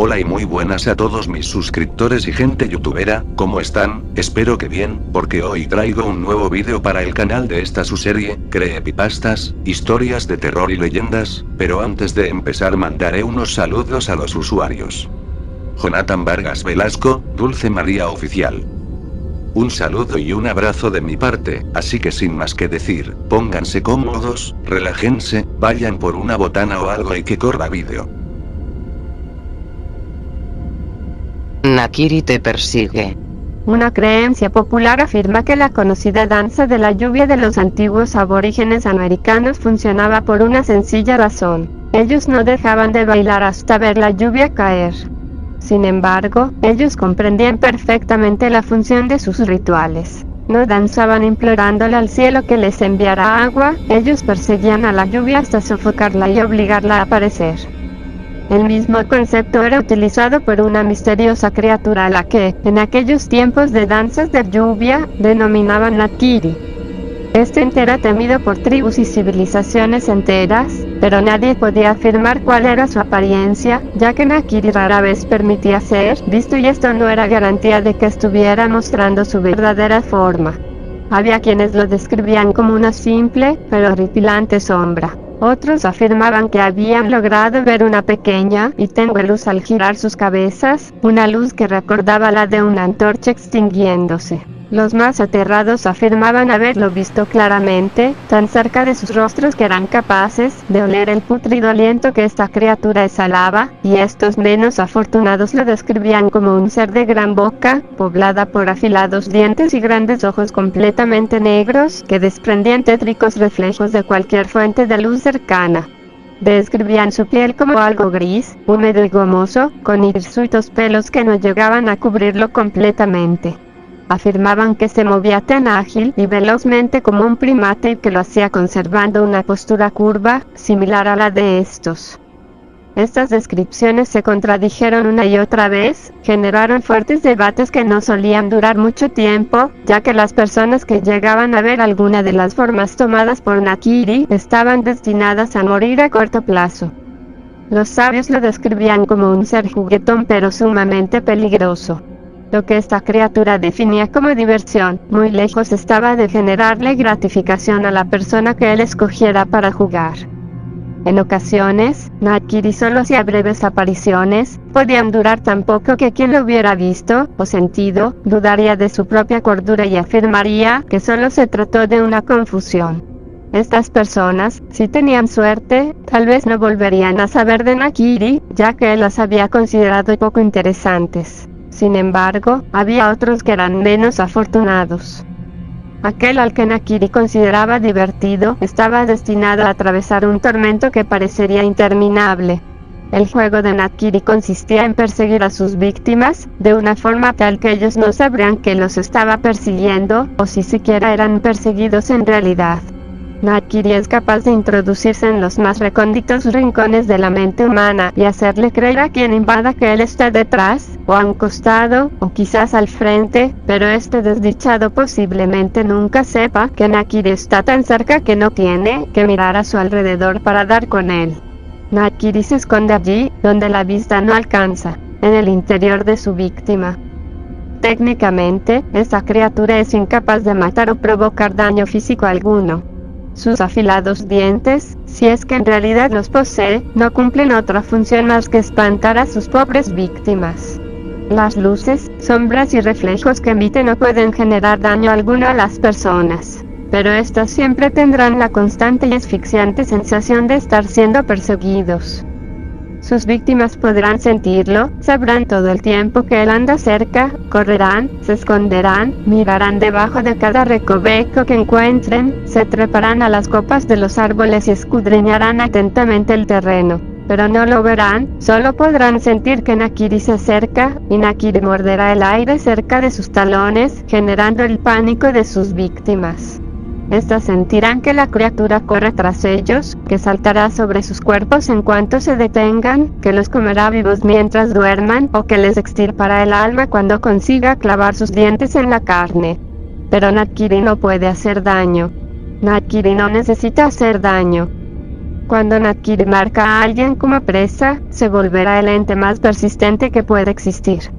Hola y muy buenas a todos mis suscriptores y gente youtubera, ¿cómo están? Espero que bien, porque hoy traigo un nuevo vídeo para el canal de esta su serie, Creepypastas, historias de terror y leyendas, pero antes de empezar mandaré unos saludos a los usuarios. Jonathan Vargas Velasco, Dulce María Oficial. Un saludo y un abrazo de mi parte, así que sin más que decir, pónganse cómodos, relájense, vayan por una botana o algo y que corra vídeo. Nakiri te persigue. Una creencia popular afirma que la conocida danza de la lluvia de los antiguos aborígenes americanos funcionaba por una sencilla razón: ellos no dejaban de bailar hasta ver la lluvia caer. Sin embargo, ellos comprendían perfectamente la función de sus rituales. No danzaban implorándole al cielo que les enviara agua, ellos perseguían a la lluvia hasta sofocarla y obligarla a aparecer. El mismo concepto era utilizado por una misteriosa criatura a la que, en aquellos tiempos de danzas de lluvia, denominaban Nakiri. Este ente era temido por tribus y civilizaciones enteras, pero nadie podía afirmar cuál era su apariencia, ya que Nakiri rara vez permitía ser visto y esto no era garantía de que estuviera mostrando su verdadera forma. Había quienes lo describían como una simple, pero horripilante sombra. Otros afirmaban que habían logrado ver una pequeña y tenue luz al girar sus cabezas, una luz que recordaba la de una antorcha extinguiéndose. Los más aterrados afirmaban haberlo visto claramente, tan cerca de sus rostros que eran capaces de oler el pútrido aliento que esta criatura exhalaba, y estos menos afortunados lo describían como un ser de gran boca, poblada por afilados dientes y grandes ojos completamente negros, que desprendían tétricos reflejos de cualquier fuente de luz cercana. Describían su piel como algo gris, húmedo y gomoso, con hirsutos pelos que no llegaban a cubrirlo completamente. Afirmaban que se movía tan ágil y velozmente como un primate y que lo hacía conservando una postura curva, similar a la de estos. Estas descripciones se contradijeron una y otra vez, generaron fuertes debates que no solían durar mucho tiempo, ya que las personas que llegaban a ver alguna de las formas tomadas por Nakiri estaban destinadas a morir a corto plazo. Los sabios lo describían como un ser juguetón pero sumamente peligroso. Lo que esta criatura definía como diversión, muy lejos estaba de generarle gratificación a la persona que él escogiera para jugar. En ocasiones, Nakiri solo hacía breves apariciones, podían durar tan poco que quien lo hubiera visto, o sentido, dudaría de su propia cordura y afirmaría que solo se trató de una confusión. Estas personas, si tenían suerte, tal vez no volverían a saber de Nakiri, ya que él las había considerado poco interesantes. Sin embargo, había otros que eran menos afortunados. Aquel al que Nakiri consideraba divertido, estaba destinado a atravesar un tormento que parecería interminable. El juego de Nakiri consistía en perseguir a sus víctimas, de una forma tal que ellos no sabrían que los estaba persiguiendo, o si siquiera eran perseguidos en realidad. Nakiri es capaz de introducirse en los más recónditos rincones de la mente humana y hacerle creer a quien invada que él está detrás, o a un costado, o quizás al frente, pero este desdichado posiblemente nunca sepa que Nakiri está tan cerca que no tiene que mirar a su alrededor para dar con él. Nakiri se esconde allí, donde la vista no alcanza, en el interior de su víctima. Técnicamente, esta criatura es incapaz de matar o provocar daño físico alguno. Sus afilados dientes, si es que en realidad los posee, no cumplen otra función más que espantar a sus pobres víctimas. Las luces, sombras y reflejos que emite no pueden generar daño alguno a las personas, pero estos siempre tendrán la constante y asfixiante sensación de estar siendo perseguidos. Sus víctimas podrán sentirlo, sabrán todo el tiempo que él anda cerca, correrán, se esconderán, mirarán debajo de cada recoveco que encuentren, se treparán a las copas de los árboles y escudriñarán atentamente el terreno. Pero no lo verán, solo podrán sentir que Nakiri se acerca, y Nakiri morderá el aire cerca de sus talones, generando el pánico de sus víctimas. Estas sentirán que la criatura corre tras ellos, que saltará sobre sus cuerpos en cuanto se detengan, que los comerá vivos mientras duerman, o que les extirpará el alma cuando consiga clavar sus dientes en la carne. Pero Nakiri no puede hacer daño. Nakiri no necesita hacer daño. Cuando Nakiri marca a alguien como presa, se volverá el ente más persistente que puede existir.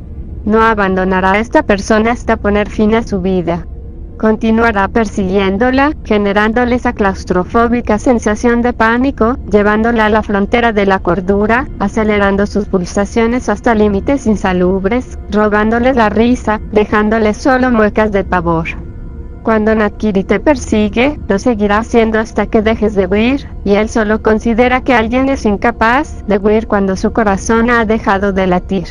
No abandonará a esta persona hasta poner fin a su vida. Continuará persiguiéndola, generándole esa claustrofóbica sensación de pánico, llevándola a la frontera de la cordura, acelerando sus pulsaciones hasta límites insalubres, robándole la risa, dejándole solo muecas de pavor. Cuando Nakiri te persigue, lo seguirá haciendo hasta que dejes de huir, y él solo considera que alguien es incapaz de huir cuando su corazón ha dejado de latir.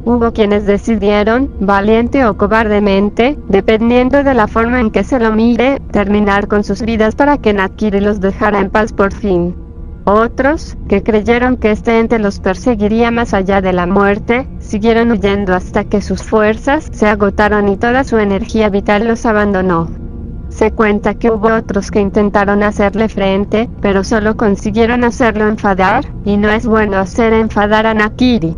Hubo quienes decidieron, valiente o cobardemente, dependiendo de la forma en que se lo mire, terminar con sus vidas para que Nakiri los dejara en paz por fin. Otros, que creyeron que este ente los perseguiría más allá de la muerte, siguieron huyendo hasta que sus fuerzas se agotaron y toda su energía vital los abandonó. Se cuenta que hubo otros que intentaron hacerle frente, pero solo consiguieron hacerlo enfadar, y no es bueno hacer enfadar a Nakiri.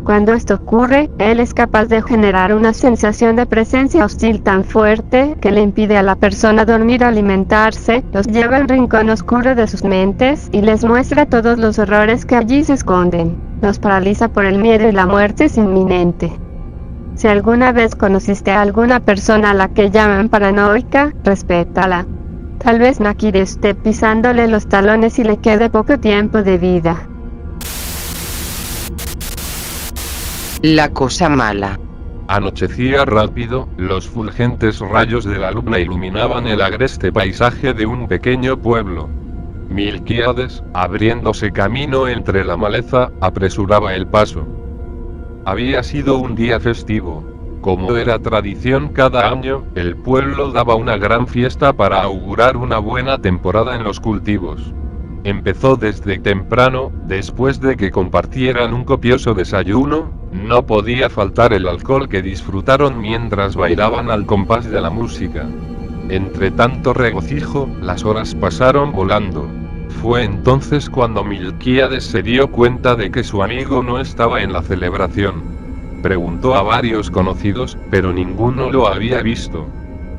Cuando esto ocurre, él es capaz de generar una sensación de presencia hostil tan fuerte que le impide a la persona dormir o alimentarse, los lleva al rincón oscuro de sus mentes y les muestra todos los horrores que allí se esconden. Los paraliza por el miedo y la muerte es inminente. Si alguna vez conociste a alguna persona a la que llaman paranoica, respétala. Tal vez Nakiri esté pisándole los talones y le quede poco tiempo de vida. La cosa mala. Anochecía rápido, los fulgentes rayos de la luna iluminaban el agreste paisaje de un pequeño pueblo. Milquíades, abriéndose camino entre la maleza, apresuraba el paso. Había sido un día festivo. Como era tradición cada año, el pueblo daba una gran fiesta para augurar una buena temporada en los cultivos. Empezó desde temprano, después de que compartieran un copioso desayuno, no podía faltar el alcohol que disfrutaron mientras bailaban al compás de la música. Entre tanto regocijo, las horas pasaron volando. Fue entonces cuando Milquíades se dio cuenta de que su amigo no estaba en la celebración. Preguntó a varios conocidos, pero ninguno lo había visto.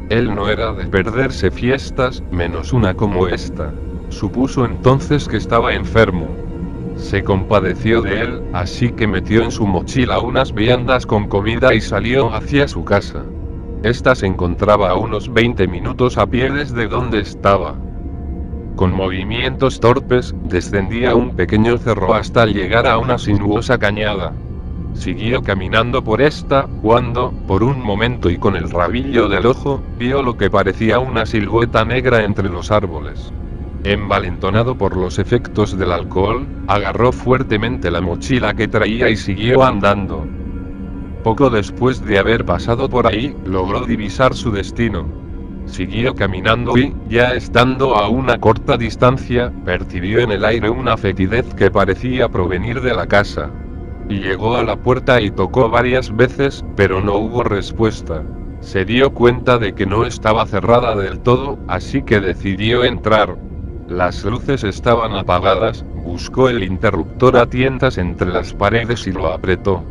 Él no era de perderse fiestas, menos una como esta. Supuso entonces que estaba enfermo. Se compadeció de él, así que metió en su mochila unas viandas con comida y salió hacia su casa. Esta se encontraba a unos 20 minutos a pie desde donde estaba. Con movimientos torpes, descendía un pequeño cerro hasta llegar a una sinuosa cañada. Siguió caminando por esta, cuando, por un momento y con el rabillo del ojo, vio lo que parecía una silueta negra entre los árboles. Envalentonado por los efectos del alcohol, agarró fuertemente la mochila que traía y siguió andando. Poco después de haber pasado por ahí, logró divisar su destino. Siguió caminando y, ya estando a una corta distancia, percibió en el aire una fetidez que parecía provenir de la casa. Llegó a la puerta y tocó varias veces, pero no hubo respuesta. Se dio cuenta de que no estaba cerrada del todo, así que decidió entrar. Las luces estaban apagadas, buscó el interruptor a tientas entre las paredes y lo apretó.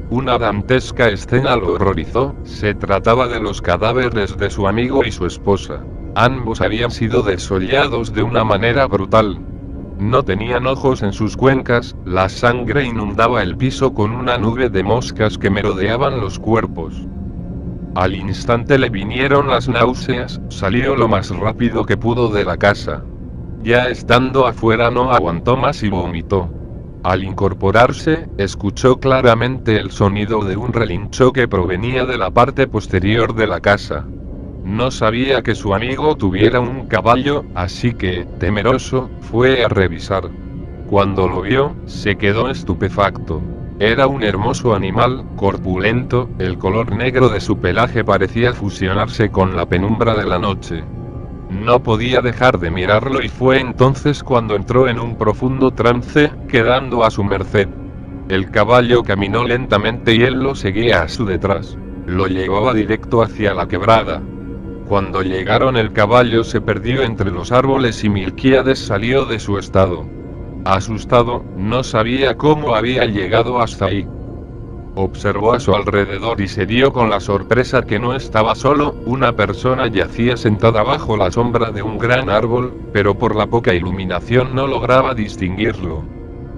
Una dantesca escena lo horrorizó, se trataba de los cadáveres de su amigo y su esposa. Ambos habían sido desollados de una manera brutal. No tenían ojos en sus cuencas, la sangre inundaba el piso con una nube de moscas que merodeaban los cuerpos. Al instante le vinieron las náuseas, salió lo más rápido que pudo de la casa. Ya estando afuera no aguantó más y vomitó. Al incorporarse, escuchó claramente el sonido de un relincho que provenía de la parte posterior de la casa. No sabía que su amigo tuviera un caballo, así que, temeroso, fue a revisar. Cuando lo vio, se quedó estupefacto. Era un hermoso animal, corpulento, el color negro de su pelaje parecía fusionarse con la penumbra de la noche. No podía dejar de mirarlo y fue entonces cuando entró en un profundo trance, quedando a su merced. El caballo caminó lentamente y él lo seguía a su detrás. Lo llevaba directo hacia la quebrada. Cuando llegaron el caballo se perdió entre los árboles y Milquíades salió de su estado. Asustado, no sabía cómo había llegado hasta ahí. Observó a su alrededor y se dio con la sorpresa que no estaba solo, una persona yacía sentada bajo la sombra de un gran árbol, pero por la poca iluminación no lograba distinguirlo.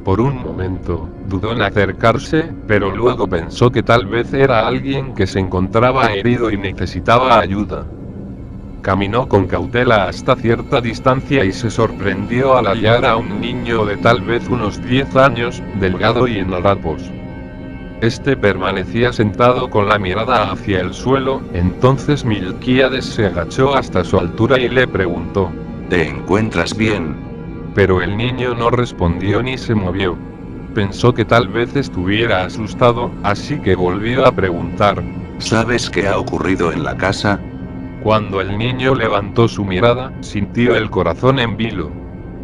Por un momento, dudó en acercarse, pero luego pensó que tal vez era alguien que se encontraba herido y necesitaba ayuda. Caminó con cautela hasta cierta distancia y se sorprendió al hallar a un niño de tal vez unos 10 años, delgado y en harapos. Este permanecía sentado con la mirada hacia el suelo, entonces Milquíades se agachó hasta su altura y le preguntó: ¿Te encuentras bien? Pero el niño no respondió ni se movió. Pensó que tal vez estuviera asustado, así que volvió a preguntar: ¿Sabes qué ha ocurrido en la casa? Cuando el niño levantó su mirada, sintió el corazón en vilo.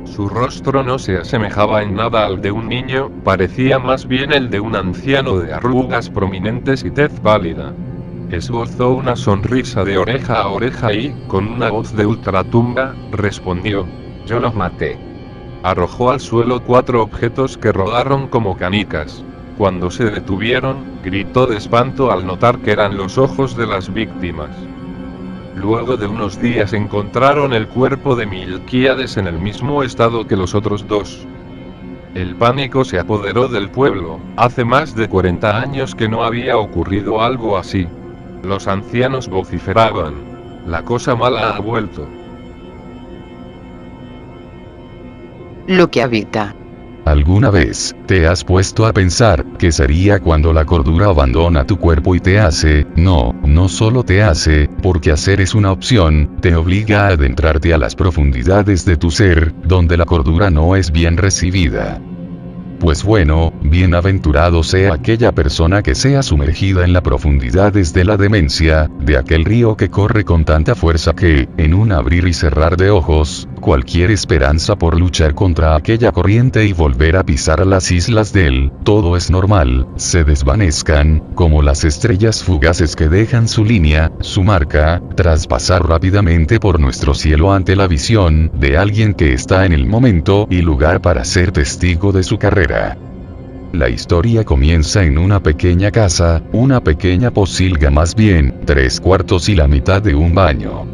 Su rostro no se asemejaba en nada al de un niño, parecía más bien el de un anciano de arrugas prominentes y tez pálida. Esbozó una sonrisa de oreja a oreja y, con una voz de ultratumba, respondió: «Yo los maté». Arrojó al suelo 4 objetos que rodaron como canicas. Cuando se detuvieron, gritó de espanto al notar que eran los ojos de las víctimas. Luego de unos días encontraron el cuerpo de Milquíades en el mismo estado que los otros 2. El pánico se apoderó del pueblo, hace más de 40 años que no había ocurrido algo así. Los ancianos vociferaban: «La cosa mala ha vuelto». Lo que habita. ¿Alguna vez te has puesto a pensar qué sería cuando la cordura abandona tu cuerpo y te hace? No solo te hace, porque hacer es una opción, te obliga a adentrarte a las profundidades de tu ser, donde la cordura no es bien recibida. Pues bueno, bienaventurado sea aquella persona que sea sumergida en las profundidades de la demencia, de aquel río que corre con tanta fuerza que, en un abrir y cerrar de ojos, cualquier esperanza por luchar contra aquella corriente y volver a pisar las islas del todo es normal, se desvanezcan, como las estrellas fugaces que dejan su línea, su marca, tras pasar rápidamente por nuestro cielo ante la visión de alguien que está en el momento y lugar para ser testigo de su carrera. La historia comienza en una pequeña casa, una pequeña posilga, más bien, 3/4 y la mitad de un baño.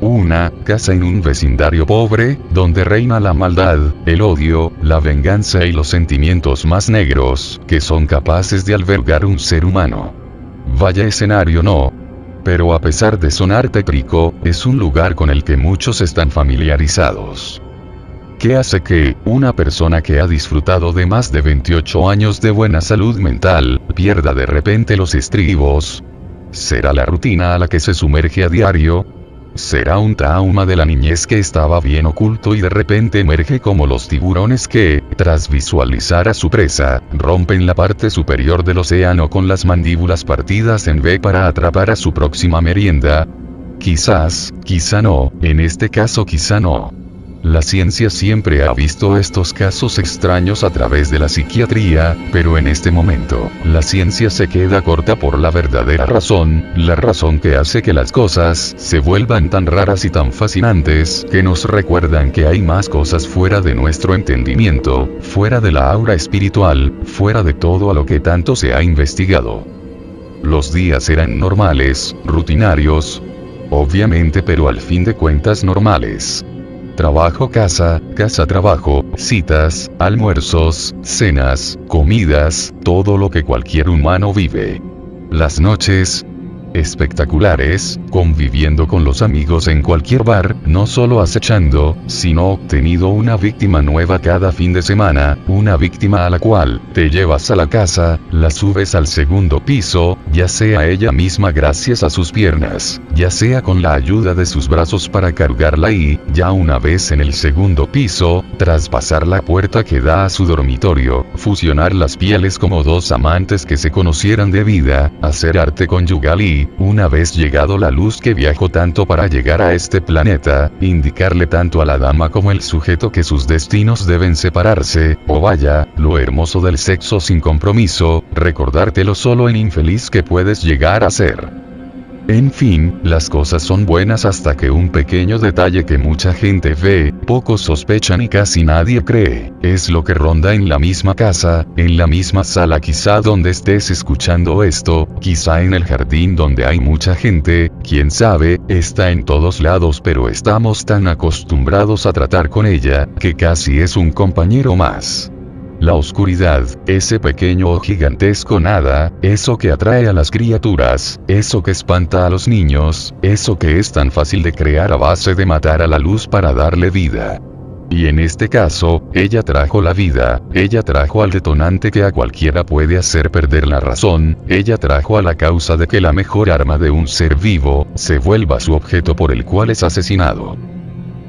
Una casa en un vecindario pobre, donde reina la maldad, el odio, la venganza y los sentimientos más negros, que son capaces de albergar un ser humano. Vaya escenario, ¿no? Pero a pesar de sonar tétrico, es un lugar con el que muchos están familiarizados. ¿Qué hace que una persona que ha disfrutado de más de 28 años de buena salud mental, pierda de repente los estribos? ¿Será la rutina a la que se sumerge a diario? ¿Será un trauma de la niñez que estaba bien oculto y de repente emerge como los tiburones que, tras visualizar a su presa, rompen la parte superior del océano con las mandíbulas partidas en V para atrapar a su próxima merienda? Quizás, quizá no, en este caso quizá no. La ciencia siempre ha visto estos casos extraños a través de la psiquiatría, pero en este momento, la ciencia se queda corta por la verdadera razón, la razón que hace que las cosas se vuelvan tan raras y tan fascinantes, que nos recuerdan que hay más cosas fuera de nuestro entendimiento, fuera de la aura espiritual, fuera de todo a lo que tanto se ha investigado. Los días eran normales, rutinarios, obviamente, pero al fin de cuentas normales. Trabajo, casa, casa, trabajo, citas, almuerzos, cenas, comidas, todo lo que cualquier humano vive. Las noches, espectaculares, conviviendo con los amigos en cualquier bar, no solo acechando, sino obteniendo una víctima nueva cada fin de semana, una víctima a la cual te llevas a la casa, la subes al segundo piso, ya sea ella misma gracias a sus piernas, ya sea con la ayuda de sus brazos para cargarla y, ya una vez en el segundo piso, traspasar la puerta que da a su dormitorio, fusionar las pieles como dos amantes que se conocieran de vida, hacer arte conyugal y, una vez llegado la luz que viajó tanto para llegar a este planeta, indicarle tanto a la dama como el sujeto que sus destinos deben separarse, o vaya, lo hermoso del sexo sin compromiso, recordártelo solo en infeliz que puedes llegar a ser. En fin, las cosas son buenas hasta que un pequeño detalle que mucha gente ve, pocos sospechan y casi nadie cree, es lo que ronda en la misma casa, en la misma sala, quizá donde estés escuchando esto, quizá en el jardín donde hay mucha gente, quién sabe, está en todos lados, pero estamos tan acostumbrados a tratar con ella, que casi es un compañero más. La oscuridad, ese pequeño o gigantesco nada, eso que atrae a las criaturas, eso que espanta a los niños, eso que es tan fácil de crear a base de matar a la luz para darle vida. Y en este caso, ella trajo la vida, ella trajo al detonante que a cualquiera puede hacer perder la razón, ella trajo a la causa de que la mejor arma de un ser vivo, se vuelva su objeto por el cual es asesinado.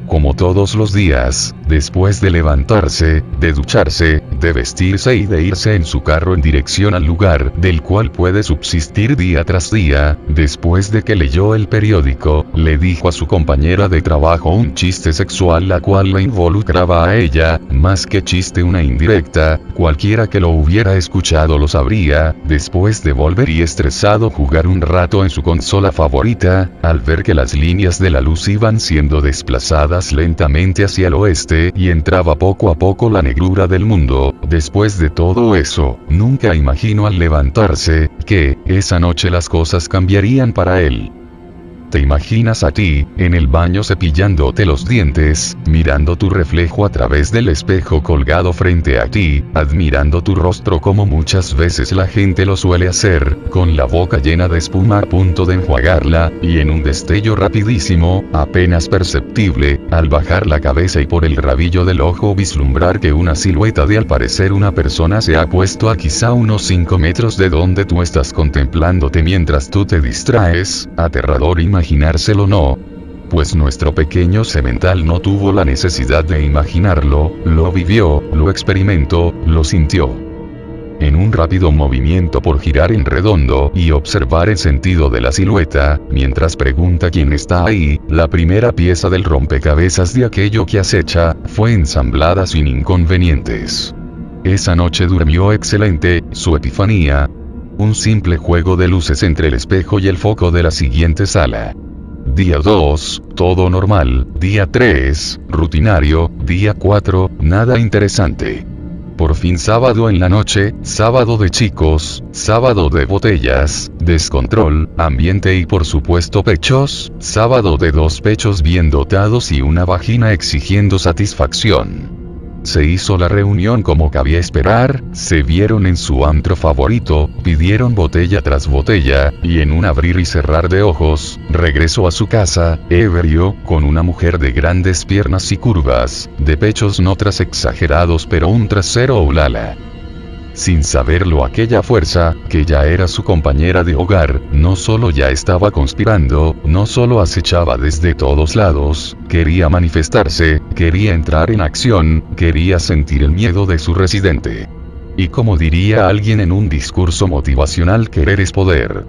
Como todos los días, después de levantarse, de ducharse, de vestirse y de irse en su carro en dirección al lugar del cual puede subsistir día tras día, después de que leyó el periódico, le dijo a su compañera de trabajo un chiste sexual la cual la involucraba a ella, más que chiste una indirecta, cualquiera que lo hubiera escuchado lo sabría, después de volver y estresado jugar un rato en su consola favorita, al ver que las líneas de la luz iban siendo desplazadas lentamente hacia el oeste y entraba poco a poco la negrura del mundo, después de todo eso, nunca imaginó al levantarse, que, esa noche las cosas cambiarían para él. ¿Te imaginas a ti, en el baño cepillándote los dientes, mirando tu reflejo a través del espejo colgado frente a ti, admirando tu rostro como muchas veces la gente lo suele hacer, con la boca llena de espuma a punto de enjuagarla, y en un destello rapidísimo, apenas perceptible, al bajar la cabeza y por el rabillo del ojo vislumbrar que una silueta de al parecer una persona se ha puesto a quizá unos 5 metros de donde tú estás contemplándote mientras tú te distraes, aterrador imaginárselo, ¿no? Pues nuestro pequeño semental no tuvo la necesidad de imaginarlo, lo vivió, lo experimentó, lo sintió. En un rápido movimiento por girar en redondo y observar el sentido de la silueta, mientras pregunta quién está ahí, la primera pieza del rompecabezas de aquello que acecha, fue ensamblada sin inconvenientes. Esa noche durmió excelente, su epifanía, un simple juego de luces entre el espejo y el foco de la siguiente sala. Día 2, todo normal. Día 3, rutinario. Día 4, nada interesante. Por fin sábado en la noche, sábado de chicos, sábado de botellas, descontrol, ambiente y por supuesto pechos, sábado de 2 pechos bien dotados y una vagina exigiendo satisfacción. Se hizo la reunión como cabía esperar, se vieron en su antro favorito, pidieron botella tras botella, y en un abrir y cerrar de ojos, regresó a su casa, ebrio, con una mujer de grandes piernas y curvas, de pechos no tras exagerados pero un trasero ulala. Sin saberlo aquella fuerza, que ya era su compañera de hogar, no solo ya estaba conspirando, no solo acechaba desde todos lados, quería manifestarse, quería entrar en acción, quería sentir el miedo de su residente. Y como diría alguien en un discurso motivacional, querer es poder.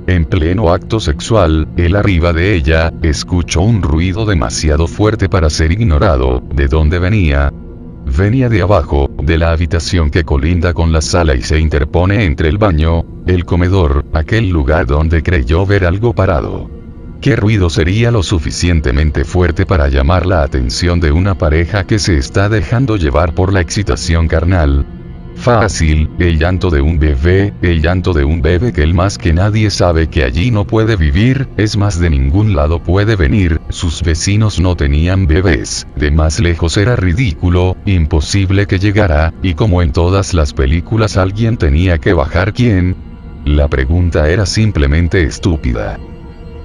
En pleno acto sexual, él arriba de ella, escuchó un ruido demasiado fuerte para ser ignorado. ¿De dónde venía? Venía de abajo, de la habitación que colinda con la sala y se interpone entre el baño, el comedor, aquel lugar donde creyó ver algo parado. ¿Qué ruido sería lo suficientemente fuerte para llamar la atención de una pareja que se está dejando llevar por la excitación carnal? Fácil, el llanto de un bebé, el llanto de un bebé que él más que nadie sabe que allí no puede vivir, es más de ningún lado puede venir, sus vecinos no tenían bebés, de más lejos era ridículo, imposible que llegara, y como en todas las películas alguien tenía que bajar. ¿Quién? La pregunta era simplemente estúpida.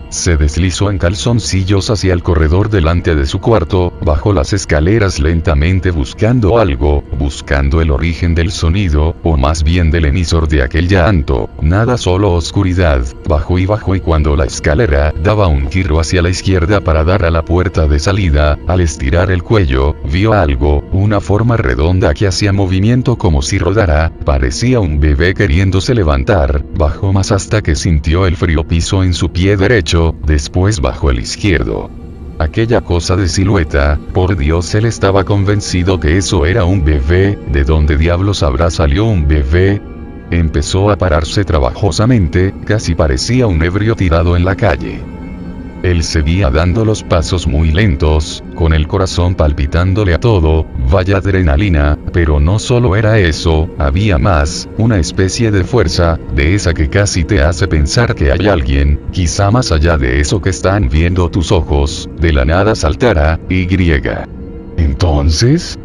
Se deslizó en calzoncillos hacia el corredor delante de su cuarto, bajó las escaleras lentamente buscando algo, buscando el origen del sonido, o más bien del emisor de aquel llanto, nada, solo oscuridad. Bajó y cuando la escalera daba un giro hacia la izquierda para dar a la puerta de salida, al estirar el cuello, vio algo, una forma redonda que hacía movimiento como si rodara, parecía un bebé queriéndose levantar, bajó más hasta que sintió el frío piso en su pie derecho, después bajó el izquierdo. Aquella cosa de silueta, por Dios, él estaba convencido que eso era un bebé. ¿De dónde diablos habrá salido un bebé? Empezó a pararse trabajosamente, casi parecía un ebrio tirado en la calle. Él seguía dando los pasos muy lentos, con el corazón palpitándole a todo, vaya adrenalina, pero no solo era eso, había más, una especie de fuerza, de esa que casi te hace pensar que hay alguien, quizá más allá de eso que están viendo tus ojos, de la nada saltará, y. Entonces,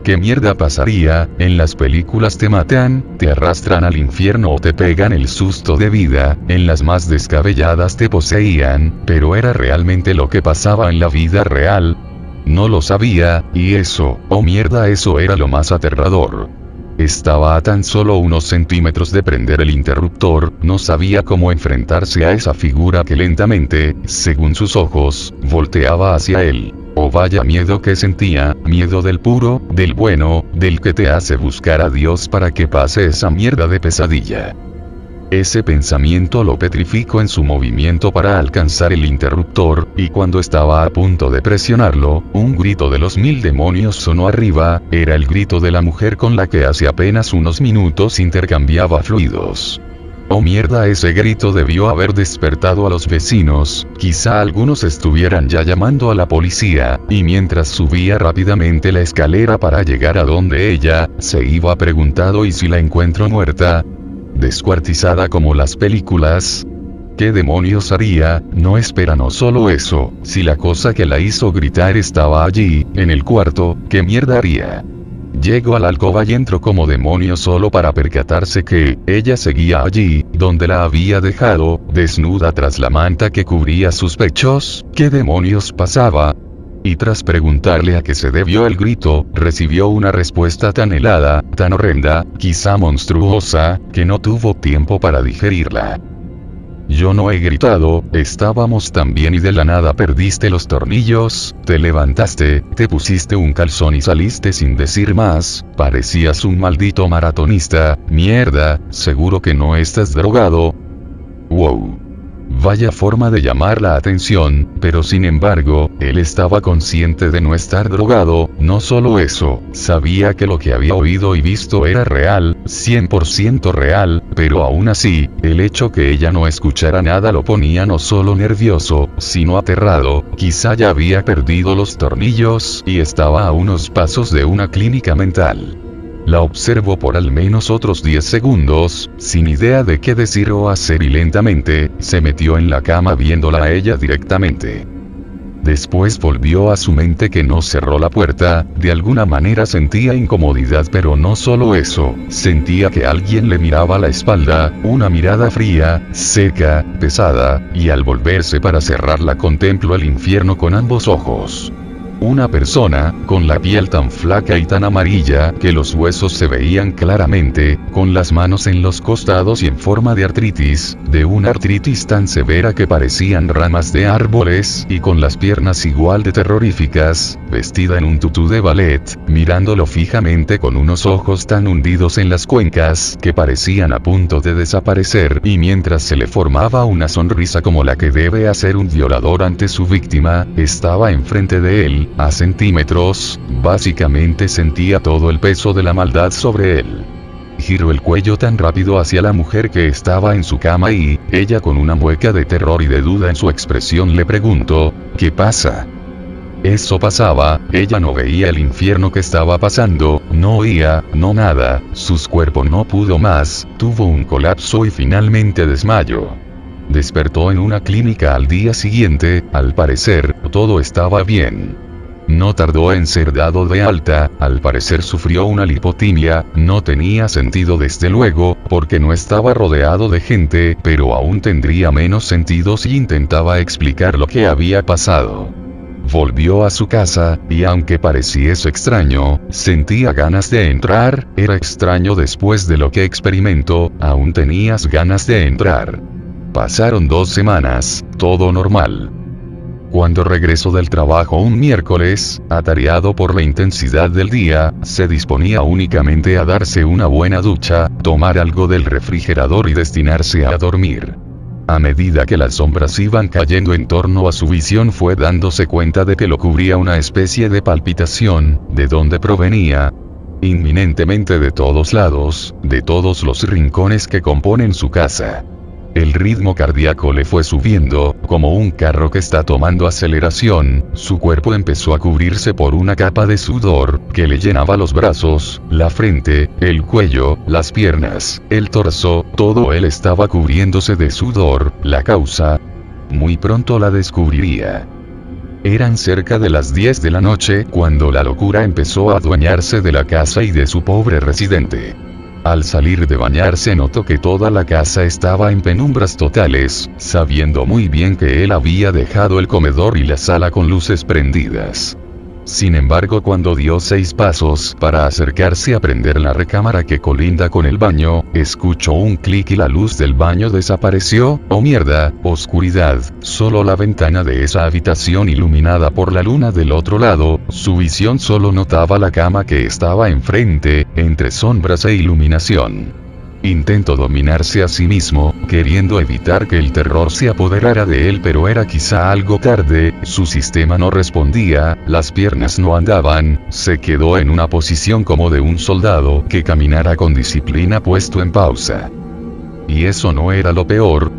¿qué mierda pasaría? En las películas te matan, te arrastran al infierno o te pegan el susto de vida, en las más descabelladas te poseían, pero ¿era realmente lo que pasaba en la vida real? No lo sabía, y eso, oh mierda, eso era lo más aterrador. Estaba a tan solo unos centímetros de prender el interruptor, no sabía cómo enfrentarse a esa figura que lentamente, según sus ojos, volteaba hacia él. Oh vaya miedo que sentía, miedo del puro, del bueno, del que te hace buscar a Dios para que pase esa mierda de pesadilla. Ese pensamiento lo petrificó en su movimiento para alcanzar el interruptor, y cuando estaba a punto de presionarlo, un grito de los 1000 demonios sonó arriba, era el grito de la mujer con la que hace apenas unos minutos intercambiaba fluidos. Oh mierda, ese grito debió haber despertado a los vecinos, quizá algunos estuvieran ya llamando a la policía, y mientras subía rápidamente la escalera para llegar a donde ella, se iba preguntando: ¿y si la encuentro muerta? Descuartizada como las películas. ¿Qué demonios haría? No espera, no solo eso, si la cosa que la hizo gritar estaba allí, en el cuarto, ¿qué mierda haría? Llegó a la alcoba y entró como demonio solo para percatarse que, ella seguía allí, donde la había dejado, desnuda tras la manta que cubría sus pechos. ¿Qué demonios pasaba? Y tras preguntarle a qué se debió el grito, recibió una respuesta tan helada, tan horrenda, quizá monstruosa, que no tuvo tiempo para digerirla. Yo no he gritado, estábamos tan bien y de la nada perdiste los tornillos, te levantaste, te pusiste un calzón y saliste sin decir más, parecías un maldito maratonista, mierda, seguro que no estás drogado. Wow. Vaya forma de llamar la atención, pero sin embargo, él estaba consciente de no estar drogado, no solo eso, sabía que lo que había oído y visto era real, 100% real, pero aún así, el hecho que ella no escuchara nada lo ponía no solo nervioso, sino aterrado, quizá ya había perdido los tornillos y estaba a unos pasos de una clínica mental. La observó por al menos otros 10 segundos, sin idea de qué decir o hacer, y lentamente, se metió en la cama viéndola a ella directamente. Después volvió a su mente que no cerró la puerta, de alguna manera sentía incomodidad, pero no solo eso, sentía que alguien le miraba a la espalda, una mirada fría, seca, pesada, y al volverse para cerrarla contempló el infierno con ambos ojos. Una persona, con la piel tan flaca y tan amarilla que los huesos se veían claramente, con las manos en los costados y en forma de artritis, de una artritis tan severa que parecían ramas de árboles, y con las piernas igual de terroríficas, vestida en un tutú de ballet, mirándolo fijamente con unos ojos tan hundidos en las cuencas que parecían a punto de desaparecer, y mientras se le formaba una sonrisa como la que debe hacer un violador ante su víctima, estaba enfrente de él, a centímetros, básicamente sentía todo el peso de la maldad sobre él. Giró el cuello tan rápido hacia la mujer que estaba en su cama y, ella con una mueca de terror y de duda en su expresión le preguntó: ¿qué pasa? Eso pasaba, ella no veía el infierno que estaba pasando, no oía, no nada, su cuerpo no pudo más, tuvo un colapso y finalmente desmayó. Despertó en una clínica al día siguiente, al parecer, todo estaba bien. No tardó en ser dado de alta, al parecer sufrió una lipotimia, no tenía sentido desde luego, porque no estaba rodeado de gente, pero aún tendría menos sentido si intentaba explicar lo que había pasado. Volvió a su casa, y aunque pareciese extraño, sentía ganas de entrar, era extraño después de lo que experimentó, aún tenías ganas de entrar. Pasaron 2 semanas, todo normal. Cuando regresó del trabajo un miércoles, atareado por la intensidad del día, se disponía únicamente a darse una buena ducha, tomar algo del refrigerador y destinarse a dormir. A medida que las sombras iban cayendo en torno a su visión, fue dándose cuenta de que lo cubría una especie de palpitación. ¿De dónde provenía? Inminentemente de todos lados, de todos los rincones que componen su casa. El ritmo cardíaco le fue subiendo, como un carro que está tomando aceleración, su cuerpo empezó a cubrirse por una capa de sudor, que le llenaba los brazos, la frente, el cuello, las piernas, el torso, todo él estaba cubriéndose de sudor, la causa. Muy pronto la descubriría. Eran cerca de las 10 de la noche cuando la locura empezó a adueñarse de la casa y de su pobre residente. Al salir de bañarse notó que toda la casa estaba en penumbras totales, sabiendo muy bien que él había dejado el comedor y la sala con luces prendidas. Sin embargo, cuando dio 6 pasos para acercarse a prender la recámara que colinda con el baño, escuchó un clic y la luz del baño desapareció. ¡Oh mierda! Oscuridad, solo la ventana de esa habitación iluminada por la luna del otro lado, su visión solo notaba la cama que estaba enfrente, entre sombras e iluminación. Intentó dominarse a sí mismo, queriendo evitar que el terror se apoderara de él, pero era quizá algo tarde, su sistema no respondía, las piernas no andaban, se quedó en una posición como de un soldado que caminara con disciplina puesto en pausa. Y eso no era lo peor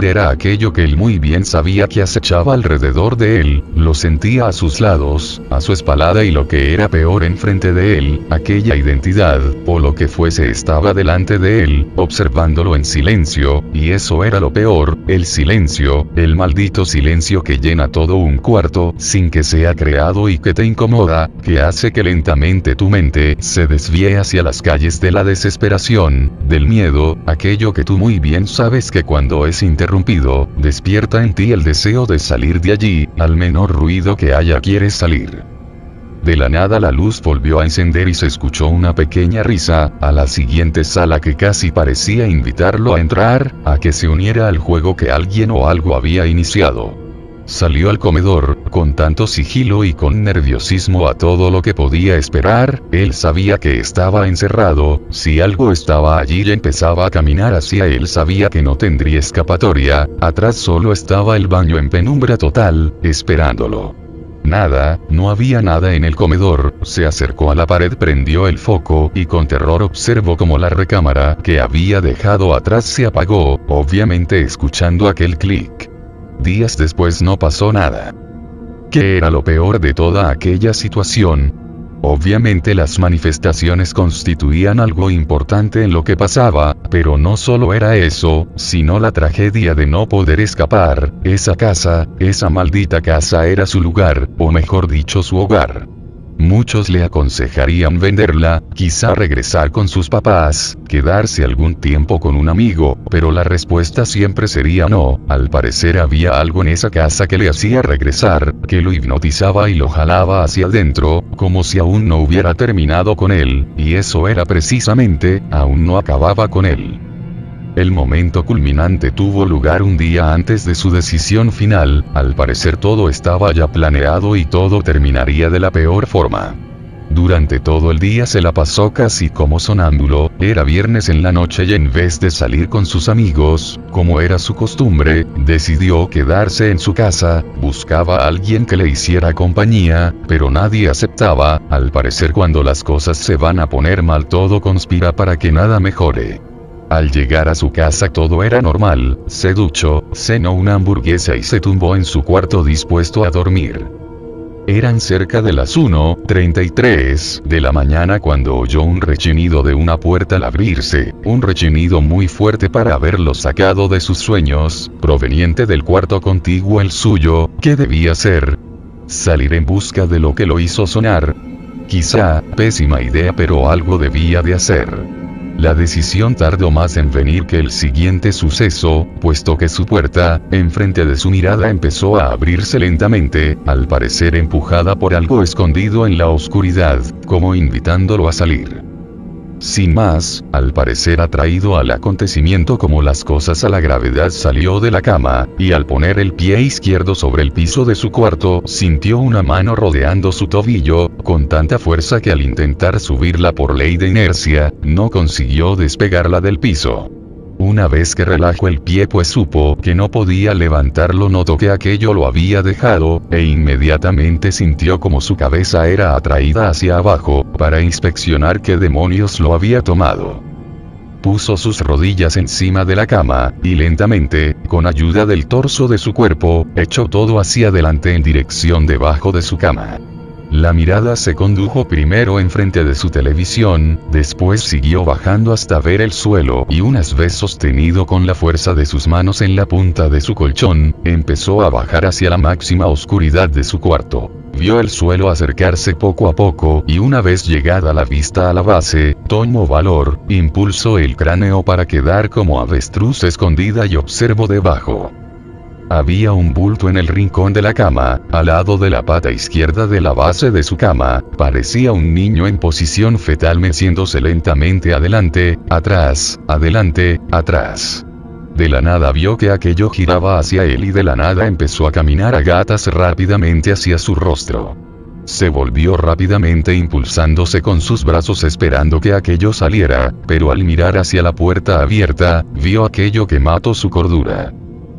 era aquello que él muy bien sabía que acechaba alrededor de él, lo sentía a sus lados, a su espalda y lo que era peor enfrente de él, aquella identidad, o lo que fuese estaba delante de él, observándolo en silencio, y eso era lo peor, el silencio, el maldito silencio que llena todo un cuarto, sin que sea creado y que te incomoda, que hace que lentamente tu mente se desvíe hacia las calles de la desesperación, del miedo, aquello que tú muy bien sabes que cuando es interrumpido, despierta en ti el deseo de salir de allí, al menor ruido que haya quieres salir. De la nada la luz volvió a encender y se escuchó una pequeña risa, a la siguiente sala que casi parecía invitarlo a entrar, a que se uniera al juego que alguien o algo había iniciado. Salió al comedor, con tanto sigilo y con nerviosismo a todo lo que podía esperar, él sabía que estaba encerrado, si algo estaba allí y empezaba a caminar hacia él sabía que no tendría escapatoria, atrás solo estaba el baño en penumbra total, esperándolo. Nada, no había nada en el comedor, se acercó a la pared, prendió el foco y con terror observó cómo la recámara que había dejado atrás se apagó, obviamente escuchando aquel clic. Días después no pasó nada. ¿Qué era lo peor de toda aquella situación? Obviamente las manifestaciones constituían algo importante en lo que pasaba, pero no solo era eso, sino la tragedia de no poder escapar. Esa casa, esa maldita casa era su lugar, o mejor dicho su hogar. Muchos le aconsejarían venderla, quizá regresar con sus papás, quedarse algún tiempo con un amigo, pero la respuesta siempre sería no. Al parecer había algo en esa casa que le hacía regresar, que lo hipnotizaba y lo jalaba hacia adentro, como si aún no hubiera terminado con él, y eso era precisamente, aún no acababa con él. El momento culminante tuvo lugar un día antes de su decisión final, al parecer todo estaba ya planeado y todo terminaría de la peor forma. Durante todo el día se la pasó casi como sonámbulo, era viernes en la noche y en vez de salir con sus amigos, como era su costumbre, decidió quedarse en su casa, buscaba a alguien que le hiciera compañía, pero nadie aceptaba, al parecer cuando las cosas se van a poner mal todo conspira para que nada mejore. Al llegar a su casa todo era normal, se duchó, cenó una hamburguesa y se tumbó en su cuarto dispuesto a dormir. Eran cerca de las 1:33 de la mañana cuando oyó un rechinido de una puerta al abrirse, un rechinido muy fuerte para haberlo sacado de sus sueños, proveniente del cuarto contiguo al suyo. ¿Qué debía hacer? ¿Salir en busca de lo que lo hizo sonar? Quizá, pésima idea, pero algo debía de hacer. La decisión tardó más en venir que el siguiente suceso, puesto que su puerta, enfrente de su mirada empezó a abrirse lentamente, al parecer empujada por algo escondido en la oscuridad, como invitándolo a salir. Sin más, al parecer atraído al acontecimiento como las cosas a la gravedad salió de la cama, y al poner el pie izquierdo sobre el piso de su cuarto, sintió una mano rodeando su tobillo, con tanta fuerza que al intentar subirla por ley de inercia, no consiguió despegarla del piso. Una vez que relajó el pie pues supo que no podía levantarlo, notó que aquello lo había dejado, e inmediatamente sintió como su cabeza era atraída hacia abajo, para inspeccionar qué demonios lo había tomado. Puso sus rodillas encima de la cama, y lentamente, con ayuda del torso de su cuerpo, echó todo hacia adelante en dirección debajo de su cama. La mirada se condujo primero enfrente de su televisión, después siguió bajando hasta ver el suelo y unas veces sostenido con la fuerza de sus manos en la punta de su colchón, empezó a bajar hacia la máxima oscuridad de su cuarto. Vio el suelo acercarse poco a poco y una vez llegada la vista a la base, tomó valor, impulsó el cráneo para quedar como avestruz escondida y observó debajo. Había un bulto en el rincón de la cama, al lado de la pata izquierda de la base de su cama. Parecía un niño en posición fetal meciéndose lentamente adelante, atrás, adelante, atrás. De la nada vio que aquello giraba hacia él y de la nada empezó a caminar a gatas rápidamente hacia su rostro. Se volvió rápidamente impulsándose con sus brazos esperando que aquello saliera, pero al mirar hacia la puerta abierta, vio aquello que mató su cordura.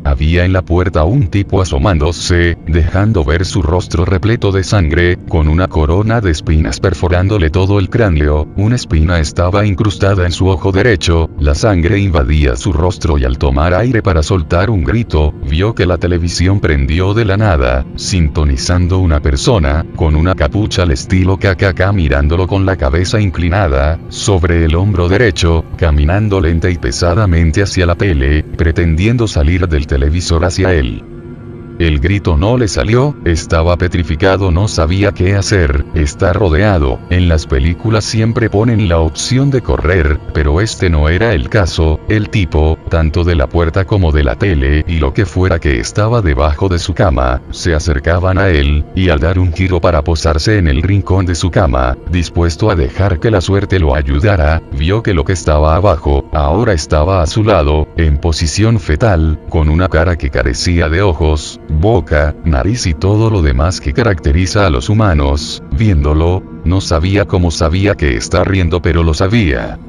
Había en la puerta un tipo asomándose, dejando ver su rostro repleto de sangre, con una corona de espinas perforándole todo el cráneo. Una espina estaba incrustada en su ojo derecho, la sangre invadía su rostro y al tomar aire para soltar un grito, vio que la televisión prendió de la nada, sintonizando una persona, con una capucha al estilo KKK mirándolo con la cabeza inclinada, sobre el hombro derecho, caminando lenta y pesadamente hacia la tele, pretendiendo salir del televisor hacia él. El grito no le salió, estaba petrificado, no sabía qué hacer, está rodeado. En las películas siempre ponen la opción de correr, pero este no era el caso. El tipo, tanto de la puerta como de la tele y lo que fuera que estaba debajo de su cama, se acercaban a él, y al dar un giro para posarse en el rincón de su cama, dispuesto a dejar que la suerte lo ayudara, vio que lo que estaba abajo, ahora estaba a su lado, en posición fetal, con una cara que carecía de ojos, boca, nariz y todo lo demás que caracteriza a los humanos. Viéndolo, no sabía cómo sabía que está riendo, pero lo sabía.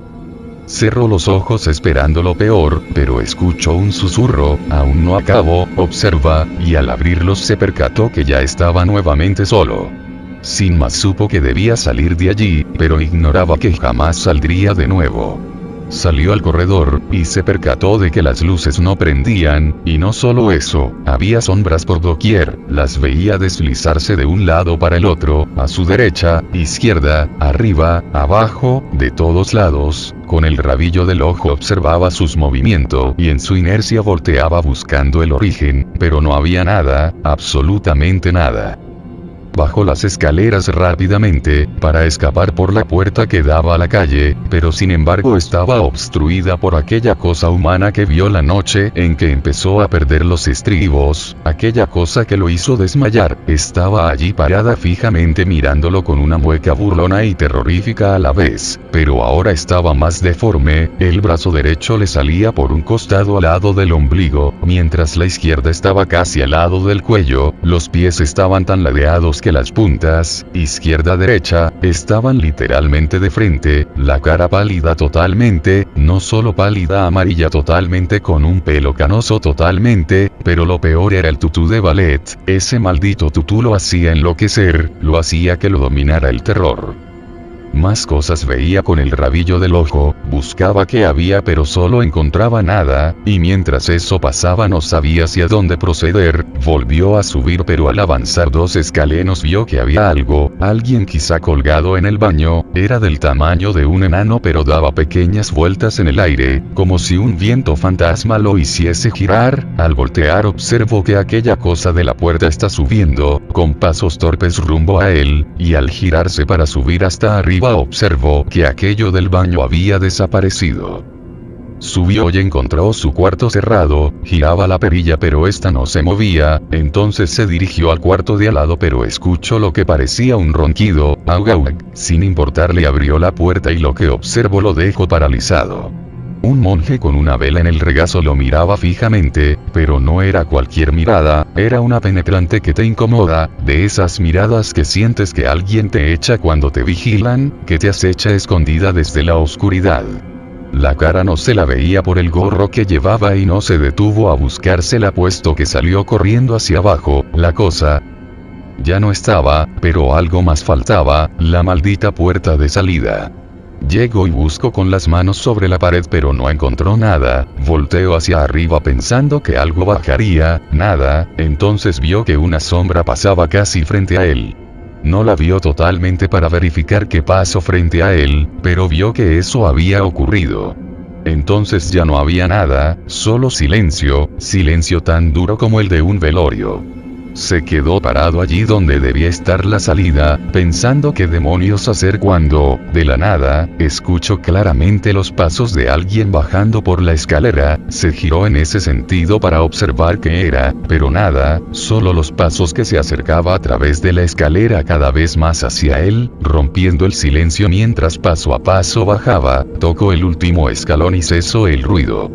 Cerró los ojos esperando lo peor, pero escuchó un susurro: aún no acabo, observa, y al abrirlos se percató que ya estaba nuevamente solo. Sin más supo que debía salir de allí, pero ignoraba que jamás saldría de nuevo. Salió al corredor, y se percató de que las luces no prendían, y no solo eso, había sombras por doquier, las veía deslizarse de un lado para el otro, a su derecha, izquierda, arriba, abajo, de todos lados. Con el rabillo del ojo observaba sus movimientos y en su inercia volteaba buscando el origen, pero no había nada, absolutamente nada. Bajó las escaleras rápidamente, para escapar por la puerta que daba a la calle, pero sin embargo estaba obstruida por aquella cosa humana que vio la noche en que empezó a perder los estribos, aquella cosa que lo hizo desmayar. Estaba allí parada fijamente mirándolo con una mueca burlona y terrorífica a la vez, pero ahora estaba más deforme. El brazo derecho le salía por un costado al lado del ombligo, mientras la izquierda estaba casi al lado del cuello. Los pies estaban tan ladeados que las puntas, izquierda-derecha, estaban literalmente de frente, la cara pálida totalmente, no solo pálida, amarilla totalmente, con un pelo canoso totalmente, pero lo peor era el tutú de ballet. Ese maldito tutú lo hacía enloquecer, lo hacía que lo dominara el terror. Más cosas veía con el rabillo del ojo, buscaba qué había pero solo encontraba nada, y mientras eso pasaba no sabía hacia dónde proceder. Volvió a subir, pero al avanzar 2 escalones vio que había algo, alguien quizá colgado en el baño. Era del tamaño de un enano pero daba pequeñas vueltas en el aire, como si un viento fantasma lo hiciese girar. Al voltear observó que aquella cosa de la puerta está subiendo, con pasos torpes rumbo a él, y al girarse para subir hasta arriba observó que aquello del baño había desaparecido. Subió y encontró su cuarto cerrado, giraba la perilla pero esta no se movía, entonces se dirigió al cuarto de al lado pero escuchó lo que parecía un ronquido, aug aug. Sin importarle abrió la puerta y lo que observó lo dejó paralizado. Un monje con una vela en el regazo lo miraba fijamente, pero no era cualquier mirada, era una penetrante que te incomoda, de esas miradas que sientes que alguien te echa cuando te vigilan, que te acecha escondida desde la oscuridad. La cara no se la veía por el gorro que llevaba y no se detuvo a buscársela puesto que salió corriendo hacia abajo. La cosa ya no estaba, pero algo más faltaba, la maldita puerta de salida. Llego y busco con las manos sobre la pared pero no encontró nada, volteo hacia arriba pensando que algo bajaría, nada, entonces vio que una sombra pasaba casi frente a él. No la vio totalmente para verificar qué pasó frente a él, pero vio que eso había ocurrido. Entonces ya no había nada, solo silencio, silencio tan duro como el de un velorio. Se quedó parado allí donde debía estar la salida, pensando qué demonios hacer cuando, de la nada, escuchó claramente los pasos de alguien bajando por la escalera. Se giró en ese sentido para observar qué era, pero nada, solo los pasos que se acercaba a través de la escalera cada vez más hacia él, rompiendo el silencio mientras paso a paso bajaba. Tocó el último escalón y cesó el ruido.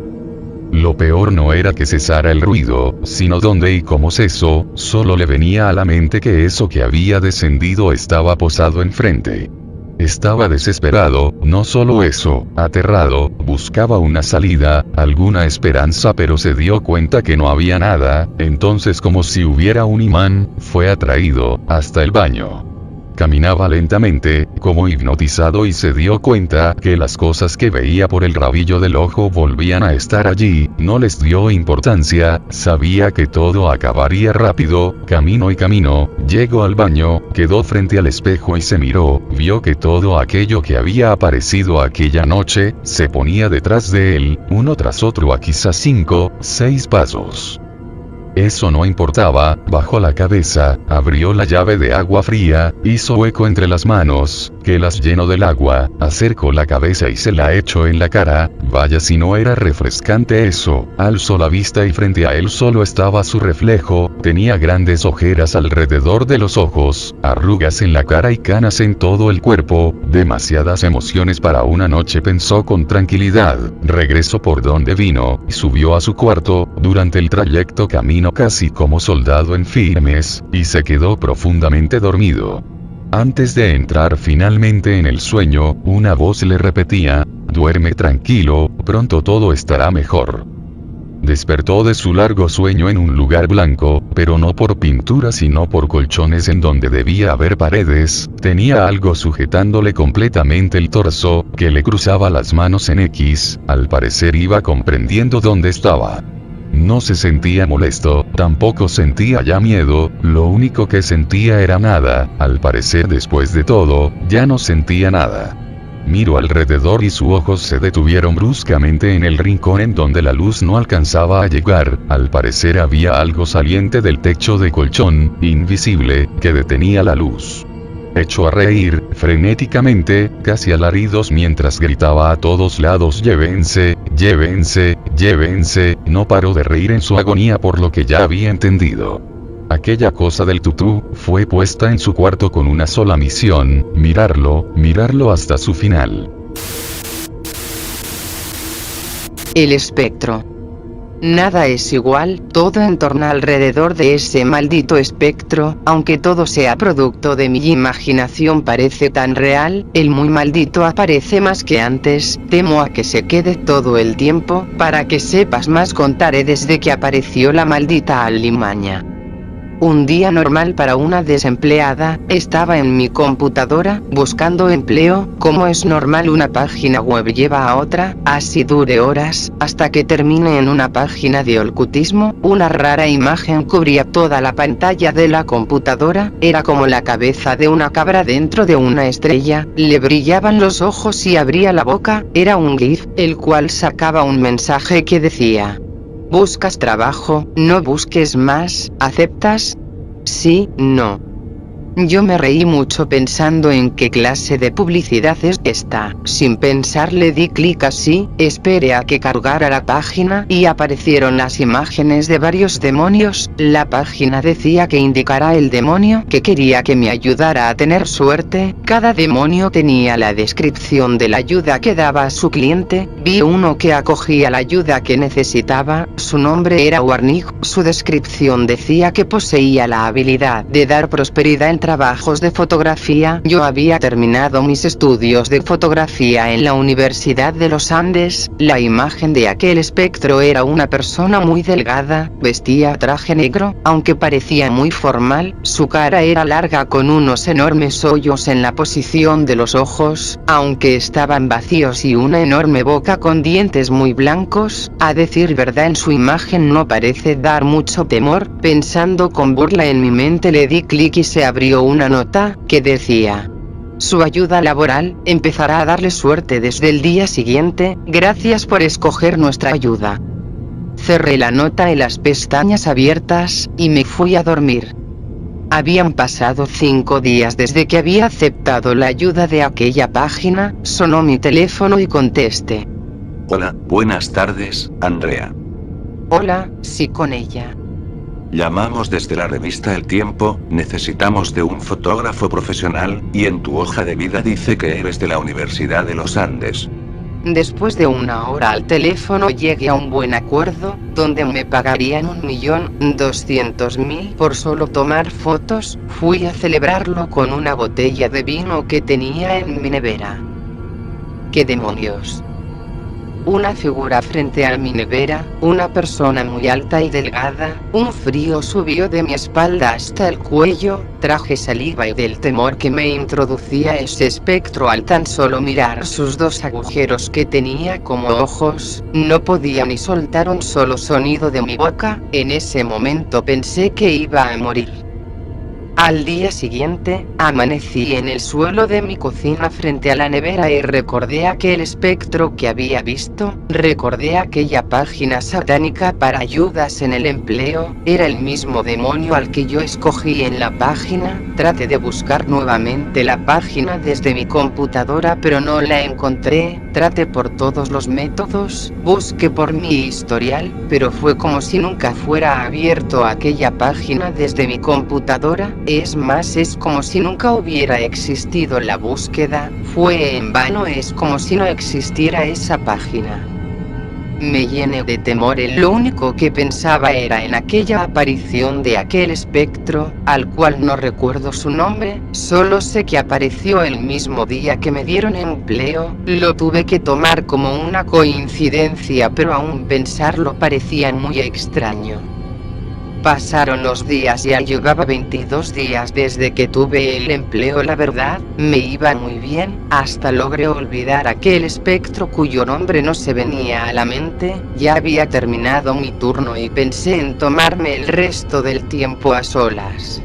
Lo peor no era que cesara el ruido, sino dónde y cómo cesó. Solo le venía a la mente que eso que había descendido estaba posado enfrente. Estaba desesperado, no solo eso, aterrado, buscaba una salida, alguna esperanza, pero se dio cuenta que no había nada. Entonces, como si hubiera un imán, fue atraído hasta el baño. Caminaba lentamente, como hipnotizado, y se dio cuenta que las cosas que veía por el rabillo del ojo volvían a estar allí. No les dio importancia, sabía que todo acabaría rápido. Caminó y caminó, llegó al baño, quedó frente al espejo y se miró, vio que todo aquello que había aparecido aquella noche, se ponía detrás de él, uno tras otro a quizás 5, 6 pasos. Eso no importaba, bajó la cabeza, abrió la llave de agua fría, hizo hueco entre las manos, que las llenó del agua, acercó la cabeza y se la echó en la cara. Vaya si no era refrescante eso. Alzó la vista y frente a él solo estaba su reflejo. Tenía grandes ojeras alrededor de los ojos, arrugas en la cara y canas en todo el cuerpo. Demasiadas emociones para una noche, pensó con tranquilidad. Regresó por donde vino, y subió a su cuarto. Durante el trayecto caminó casi como soldado en firmes, y se quedó profundamente dormido. Antes de entrar finalmente en el sueño, una voz le repetía: duerme tranquilo, pronto todo estará mejor. Despertó de su largo sueño en un lugar blanco, pero no por pintura sino por colchones en donde debía haber paredes. Tenía algo sujetándole completamente el torso, que le cruzaba las manos en X. Al parecer iba comprendiendo dónde estaba. No se sentía molesto, tampoco sentía ya miedo, lo único que sentía era nada. Al parecer, después de todo, ya no sentía nada. Miró alrededor y sus ojos se detuvieron bruscamente en el rincón en donde la luz no alcanzaba a llegar. Al parecer había algo saliente del techo de colchón, invisible, que detenía la luz. Echó a reír, frenéticamente, casi alaridos, mientras gritaba a todos lados: llévense, llévense, llévense. No paró de reír en su agonía por lo que ya había entendido. Aquella cosa del tutú fue puesta en su cuarto con una sola misión: mirarlo hasta su final. El espectro. Nada es igual, todo en torno alrededor de ese maldito espectro, aunque todo sea producto de mi imaginación parece tan real, el muy maldito aparece más que antes. Temo a que se quede todo el tiempo. Para que sepas más, contaré desde que apareció la maldita alimaña. Un día normal para una desempleada, estaba en mi computadora, buscando empleo. Como es normal, una página web lleva a otra, así duré horas, hasta que terminé en una página de ocultismo. Una rara imagen cubría toda la pantalla de la computadora, era como la cabeza de una cabra dentro de una estrella, le brillaban los ojos y abría la boca. Era un GIF, el cual sacaba un mensaje que decía: ¿buscas trabajo? No busques más. ¿Aceptas? Sí, no. Yo me reí mucho pensando en qué clase de publicidad es esta. Sin pensar le di clic así, esperé a que cargara la página y aparecieron las imágenes de varios demonios. La página decía que indicara el demonio que quería que me ayudara a tener suerte. Cada demonio tenía la descripción de la ayuda que daba a su cliente. Vi uno que acogía la ayuda que necesitaba, su nombre era Warnig. Su descripción decía que poseía la habilidad de dar prosperidad en trabajos de fotografía. Yo había terminado mis estudios de fotografía en la Universidad de los Andes. La imagen de aquel espectro era una persona muy delgada, vestía traje negro, aunque parecía muy formal. Su cara era larga con unos enormes hoyos en la posición de los ojos, aunque estaban vacíos, y una enorme boca con dientes muy blancos. A decir verdad, en su imagen no parece dar mucho temor. Pensando con burla en mi mente, le di clic y se abrió una nota que decía: su ayuda laboral empezará a darle suerte desde el día siguiente, gracias por escoger nuestra ayuda. Cerré la nota en las pestañas abiertas, y me fui a dormir. Habían pasado 5 días desde que había aceptado la ayuda de aquella página. Sonó mi teléfono y contesté. Hola, buenas tardes, Andrea. Hola, sí, con ella. Llamamos desde la revista El Tiempo, necesitamos de un fotógrafo profesional, y en tu hoja de vida dice que eres de la Universidad de los Andes. Después de 1 hora al teléfono llegué a un buen acuerdo, donde me pagarían 1.200.000 por solo tomar fotos. Fui a celebrarlo con una botella de vino que tenía en mi nevera. ¿Qué demonios? Una figura frente a mi nevera, una persona muy alta y delgada. Un frío subió de mi espalda hasta el cuello, traje saliva y del temor que me introducía ese espectro al tan solo mirar sus 2 agujeros que tenía como ojos, no podía ni soltar un solo sonido de mi boca. En ese momento pensé que iba a morir. Al día siguiente, amanecí en el suelo de mi cocina frente a la nevera y recordé aquel espectro que había visto. Recordé aquella página satánica para ayudas en el empleo. Era el mismo demonio al que yo escogí en la página. Traté de buscar nuevamente la página desde mi computadora, pero no la encontré. Traté por todos los métodos, busqué por mi historial, pero fue como si nunca fuera abierto aquella página desde mi computadora. Es más, es como si nunca hubiera existido la búsqueda. Fue en vano, es como si no existiera esa página. Me llené de temor. Lo único que pensaba era en aquella aparición de aquel espectro, al cual no recuerdo su nombre, solo sé que apareció el mismo día que me dieron empleo. Lo tuve que tomar como una coincidencia, pero aún pensarlo parecía muy extraño. Pasaron los días y ya llevaba 22 días desde que tuve el empleo. La verdad, me iba muy bien, hasta logré olvidar aquel espectro cuyo nombre no se venía a la mente. Ya había terminado mi turno y pensé en tomarme el resto del tiempo a solas.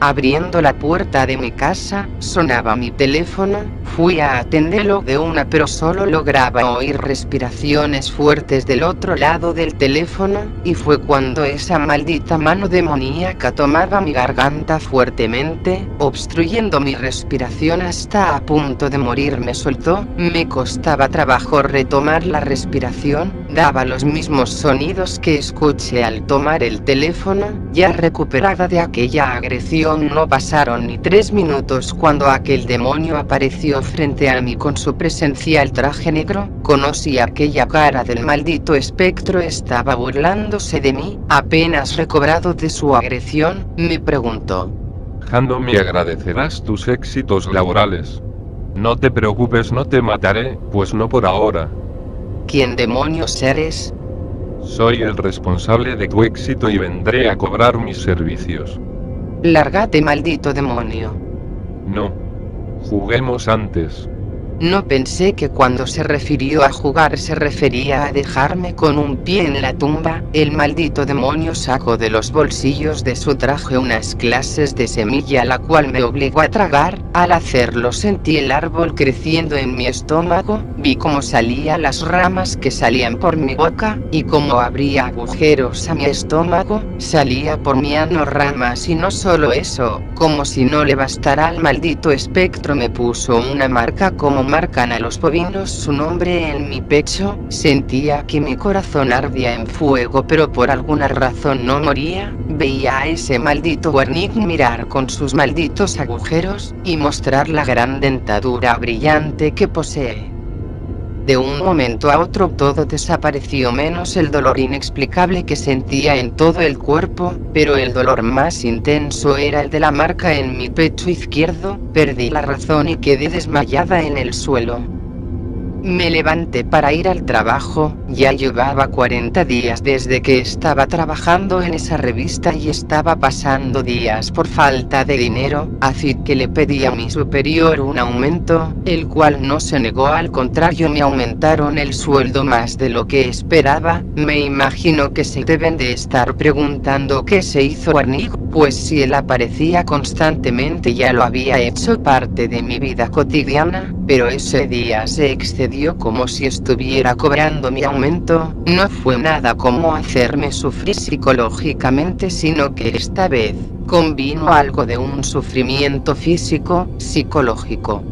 Abriendo la puerta de mi casa, sonaba mi teléfono. Fui a atenderlo de una, pero solo lograba oír respiraciones fuertes del otro lado del teléfono, y fue cuando esa maldita mano demoníaca tomaba mi garganta fuertemente, obstruyendo mi respiración hasta a punto de morir. Me soltó. Me costaba trabajo retomar la respiración, daba los mismos sonidos que escuché al tomar el teléfono. Ya recuperada de aquella agresión, no pasaron ni 3 minutos cuando aquel demonio apareció frente a mí con su presencial traje negro. Conocí aquella cara del maldito espectro. Estaba burlándose de mí. Apenas recobrado de su agresión, me preguntó: Jando, me agradecerás tus éxitos laborales. No te preocupes, no te mataré, pues no por ahora. ¿Quién demonios eres? Soy el responsable de tu éxito y vendré a cobrar mis servicios. Lárgate, maldito demonio. No. Juguemos antes. No pensé que cuando se refirió a jugar se refería a dejarme con un pie en la tumba. El maldito demonio sacó de los bolsillos de su traje unas clases de semilla, la cual me obligó a tragar. Al hacerlo sentí el árbol creciendo en mi estómago, vi cómo salían las ramas que salían por mi boca, y cómo abría agujeros a mi estómago, salía por mi ano ramas. Y no solo eso, como si no le bastara al maldito espectro, me puso una marca como marcan a los bovinos su nombre en mi pecho. Sentía que mi corazón ardía en fuego, pero por alguna razón no moría. Veía a ese maldito Wernick mirar con sus malditos agujeros y mostrar la gran dentadura brillante que posee. De un momento a otro todo desapareció menos el dolor inexplicable que sentía en todo el cuerpo, pero el dolor más intenso era el de la marca en mi pecho izquierdo. Perdí la razón y quedé desmayada en el suelo. Me levanté para ir al trabajo. Ya llevaba 40 días desde que estaba trabajando en esa revista y estaba pasando días por falta de dinero, así que le pedí a mi superior un aumento, el cual no se negó, al contrario me aumentaron el sueldo más de lo que esperaba. Me imagino que se deben de estar preguntando qué se hizo Warnig, pues si él aparecía constantemente ya lo había hecho parte de mi vida cotidiana, pero ese día se excedió como si estuviera cobrando mi aumento. No fue nada como hacerme sufrir psicológicamente, sino que esta vez convino algo de un sufrimiento físico, psicológico.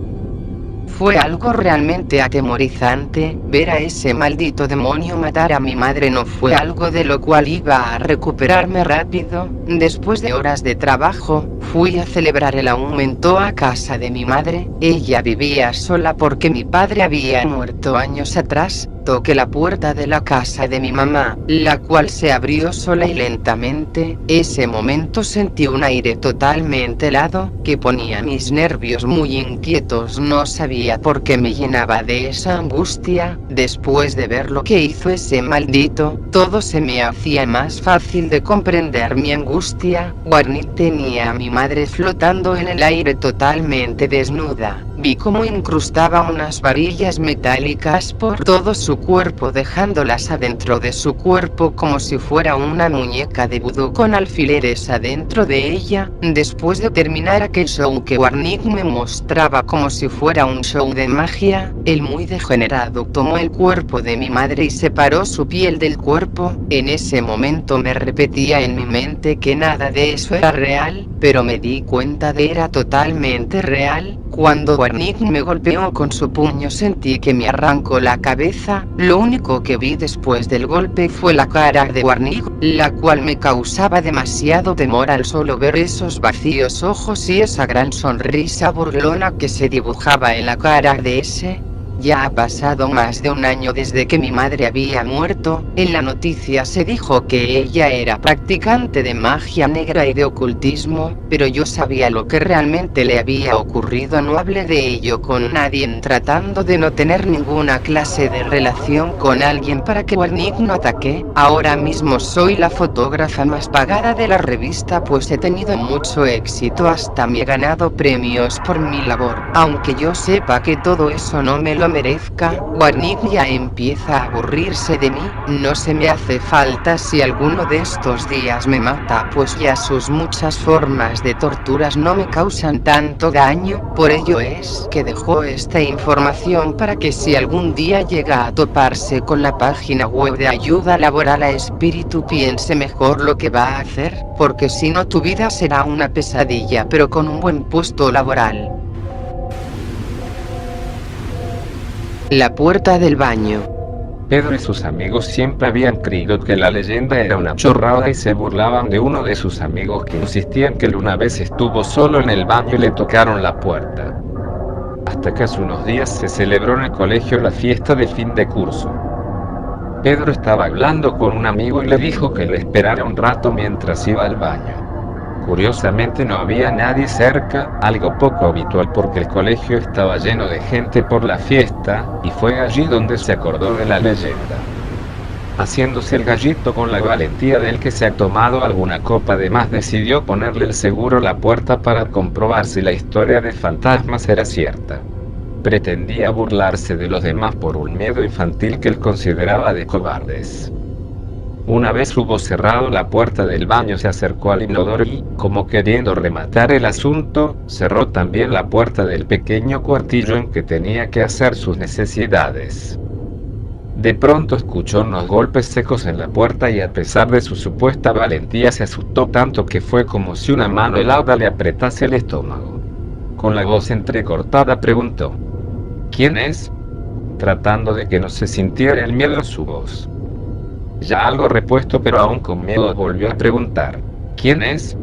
Fue algo realmente atemorizante. Ver a ese maldito demonio matar a mi madre no fue algo de lo cual iba a recuperarme rápido. Después de horas de trabajo, fui a celebrar el aumento a casa de mi madre. Ella vivía sola porque mi padre había muerto años atrás. Toqué la puerta de la casa de mi mamá, la cual se abrió sola y lentamente. Ese momento sentí un aire totalmente helado, que ponía mis nervios muy inquietos. No sabía por qué me llenaba de esa angustia. Después de ver lo que hizo ese maldito, todo se me hacía más fácil de comprender mi angustia. Warnig tenía a mi madre flotando en el aire totalmente desnuda. Vi cómo incrustaba unas varillas metálicas por todo su cuerpo, dejándolas adentro de su cuerpo como si fuera una muñeca de vudú con alfileres adentro de ella. Después de terminar aquel show que Warnig me mostraba como si fuera un show de magia, el muy degenerado tomó el cuerpo de mi madre y separó su piel del cuerpo. En ese momento me repetía en mi mente que nada de eso era real, pero me di cuenta de que era totalmente real. Cuando Warnig me golpeó con su puño sentí que me arrancó la cabeza. Lo único que vi después del golpe fue la cara de Warnig, la cual me causaba demasiado temor al solo ver esos vacíos ojos y esa gran sonrisa burlona que se dibujaba en la cara de ese. Ya ha pasado más de un año desde que mi madre había muerto. En la noticia se dijo que ella era practicante de magia negra y de ocultismo, pero yo sabía lo que realmente le había ocurrido. No hablé de ello con nadie, tratando de no tener ninguna clase de relación con alguien para que Warnig no ataque. Ahora mismo soy la fotógrafa más pagada de la revista, pues he tenido mucho éxito, hasta me he ganado premios por mi labor. Aunque yo sepa que todo eso no me lo merezca, Warnig ya empieza a aburrirse de mí. No se me hace falta si alguno de estos días me mata, pues ya sus muchas formas de torturas no me causan tanto daño. Por ello es que dejo esta información para que si algún día llega a toparse con la página web de ayuda laboral a espíritu, piense mejor lo que va a hacer, porque si no tu vida será una pesadilla, pero con un buen puesto laboral. La puerta del baño. Pedro y sus amigos siempre habían creído que la leyenda era una chorrada y se burlaban de uno de sus amigos que insistían que él una vez estuvo solo en el baño y le tocaron la puerta. Hasta que hace unos días se celebró en el colegio la fiesta de fin de curso. Pedro estaba hablando con un amigo y le dijo que le esperara un rato mientras iba al baño. Curiosamente no había nadie cerca, algo poco habitual porque el colegio estaba lleno de gente por la fiesta, y fue allí donde se acordó de la leyenda. Haciéndose el gallito con la valentía del que se ha tomado alguna copa de más, decidió ponerle el seguro a la puerta para comprobar si la historia de fantasmas era cierta. Pretendía burlarse de los demás por un miedo infantil que él consideraba de cobardes. Una vez hubo cerrado la puerta del baño, se acercó al inodoro y, como queriendo rematar el asunto, cerró también la puerta del pequeño cuartillo en que tenía que hacer sus necesidades. De pronto escuchó unos golpes secos en la puerta y, a pesar de su supuesta valentía, se asustó tanto que fue como si una mano helada le apretase el estómago. Con la voz entrecortada preguntó: ¿quién es?, tratando de que no se sintiera el miedo en su voz. Ya algo repuesto pero aún con miedo volvió a preguntar: ¿quién es?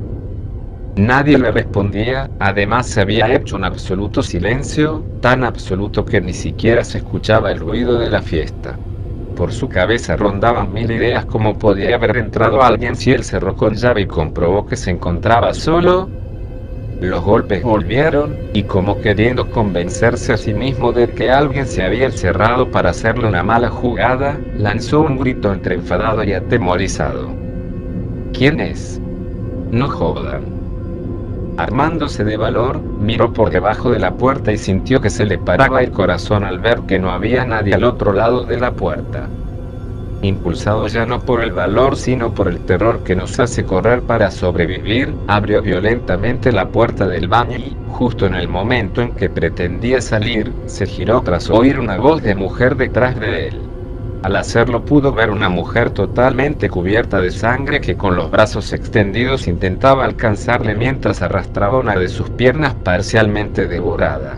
Nadie le respondía, además se había hecho un absoluto silencio, tan absoluto que ni siquiera se escuchaba el ruido de la fiesta. Por su cabeza rondaban mil ideas como podía haber entrado alguien si él cerró con llave y comprobó que se encontraba solo. Los golpes volvieron, y como queriendo convencerse a sí mismo de que alguien se había encerrado para hacerle una mala jugada, lanzó un grito entre enfadado y atemorizado. ¿Quién es? No jodan. Armándose de valor, miró por debajo de la puerta y sintió que se le paraba el corazón al ver que no había nadie al otro lado de la puerta. Impulsado ya no por el valor sino por el terror que nos hace correr para sobrevivir, abrió violentamente la puerta del baño y, justo en el momento en que pretendía salir, se giró tras oír una voz de mujer detrás de él. Al hacerlo pudo ver una mujer totalmente cubierta de sangre que con los brazos extendidos intentaba alcanzarle mientras arrastraba una de sus piernas parcialmente devorada.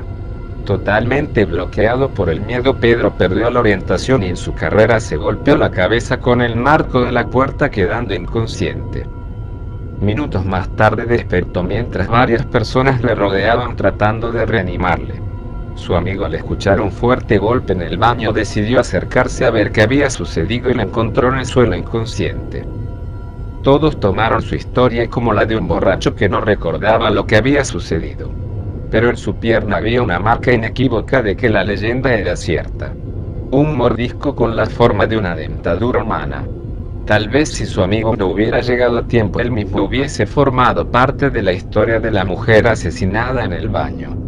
Totalmente bloqueado por el miedo, Pedro perdió la orientación y en su carrera se golpeó la cabeza con el marco de la puerta quedando inconsciente. Minutos más tarde despertó mientras varias personas le rodeaban tratando de reanimarle. Su amigo, al escuchar un fuerte golpe en el baño, decidió acercarse a ver qué había sucedido y la encontró en el suelo inconsciente. Todos tomaron su historia como la de un borracho que no recordaba lo que había sucedido. Pero en su pierna había una marca inequívoca de que la leyenda era cierta. Un mordisco con la forma de una dentadura humana. Tal vez si su amigo no hubiera llegado a tiempo, él mismo hubiese formado parte de la historia de la mujer asesinada en el baño.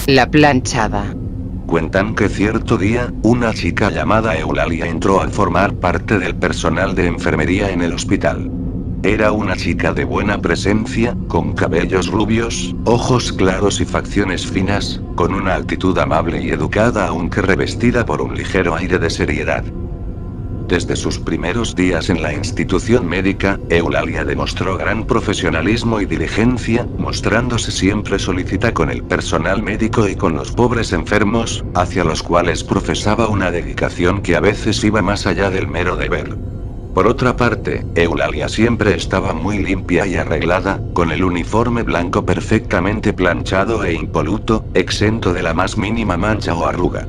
La planchada. Cuentan que cierto día, una chica llamada Eulalia entró a formar parte del personal de enfermería en el hospital. Era una chica de buena presencia, con cabellos rubios, ojos claros y facciones finas, con una actitud amable y educada aunque revestida por un ligero aire de seriedad. Desde sus primeros días en la institución médica, Eulalia demostró gran profesionalismo y diligencia, mostrándose siempre solícita con el personal médico y con los pobres enfermos, hacia los cuales profesaba una dedicación que a veces iba más allá del mero deber. Por otra parte, Eulalia siempre estaba muy limpia y arreglada, con el uniforme blanco perfectamente planchado e impoluto, exento de la más mínima mancha o arruga.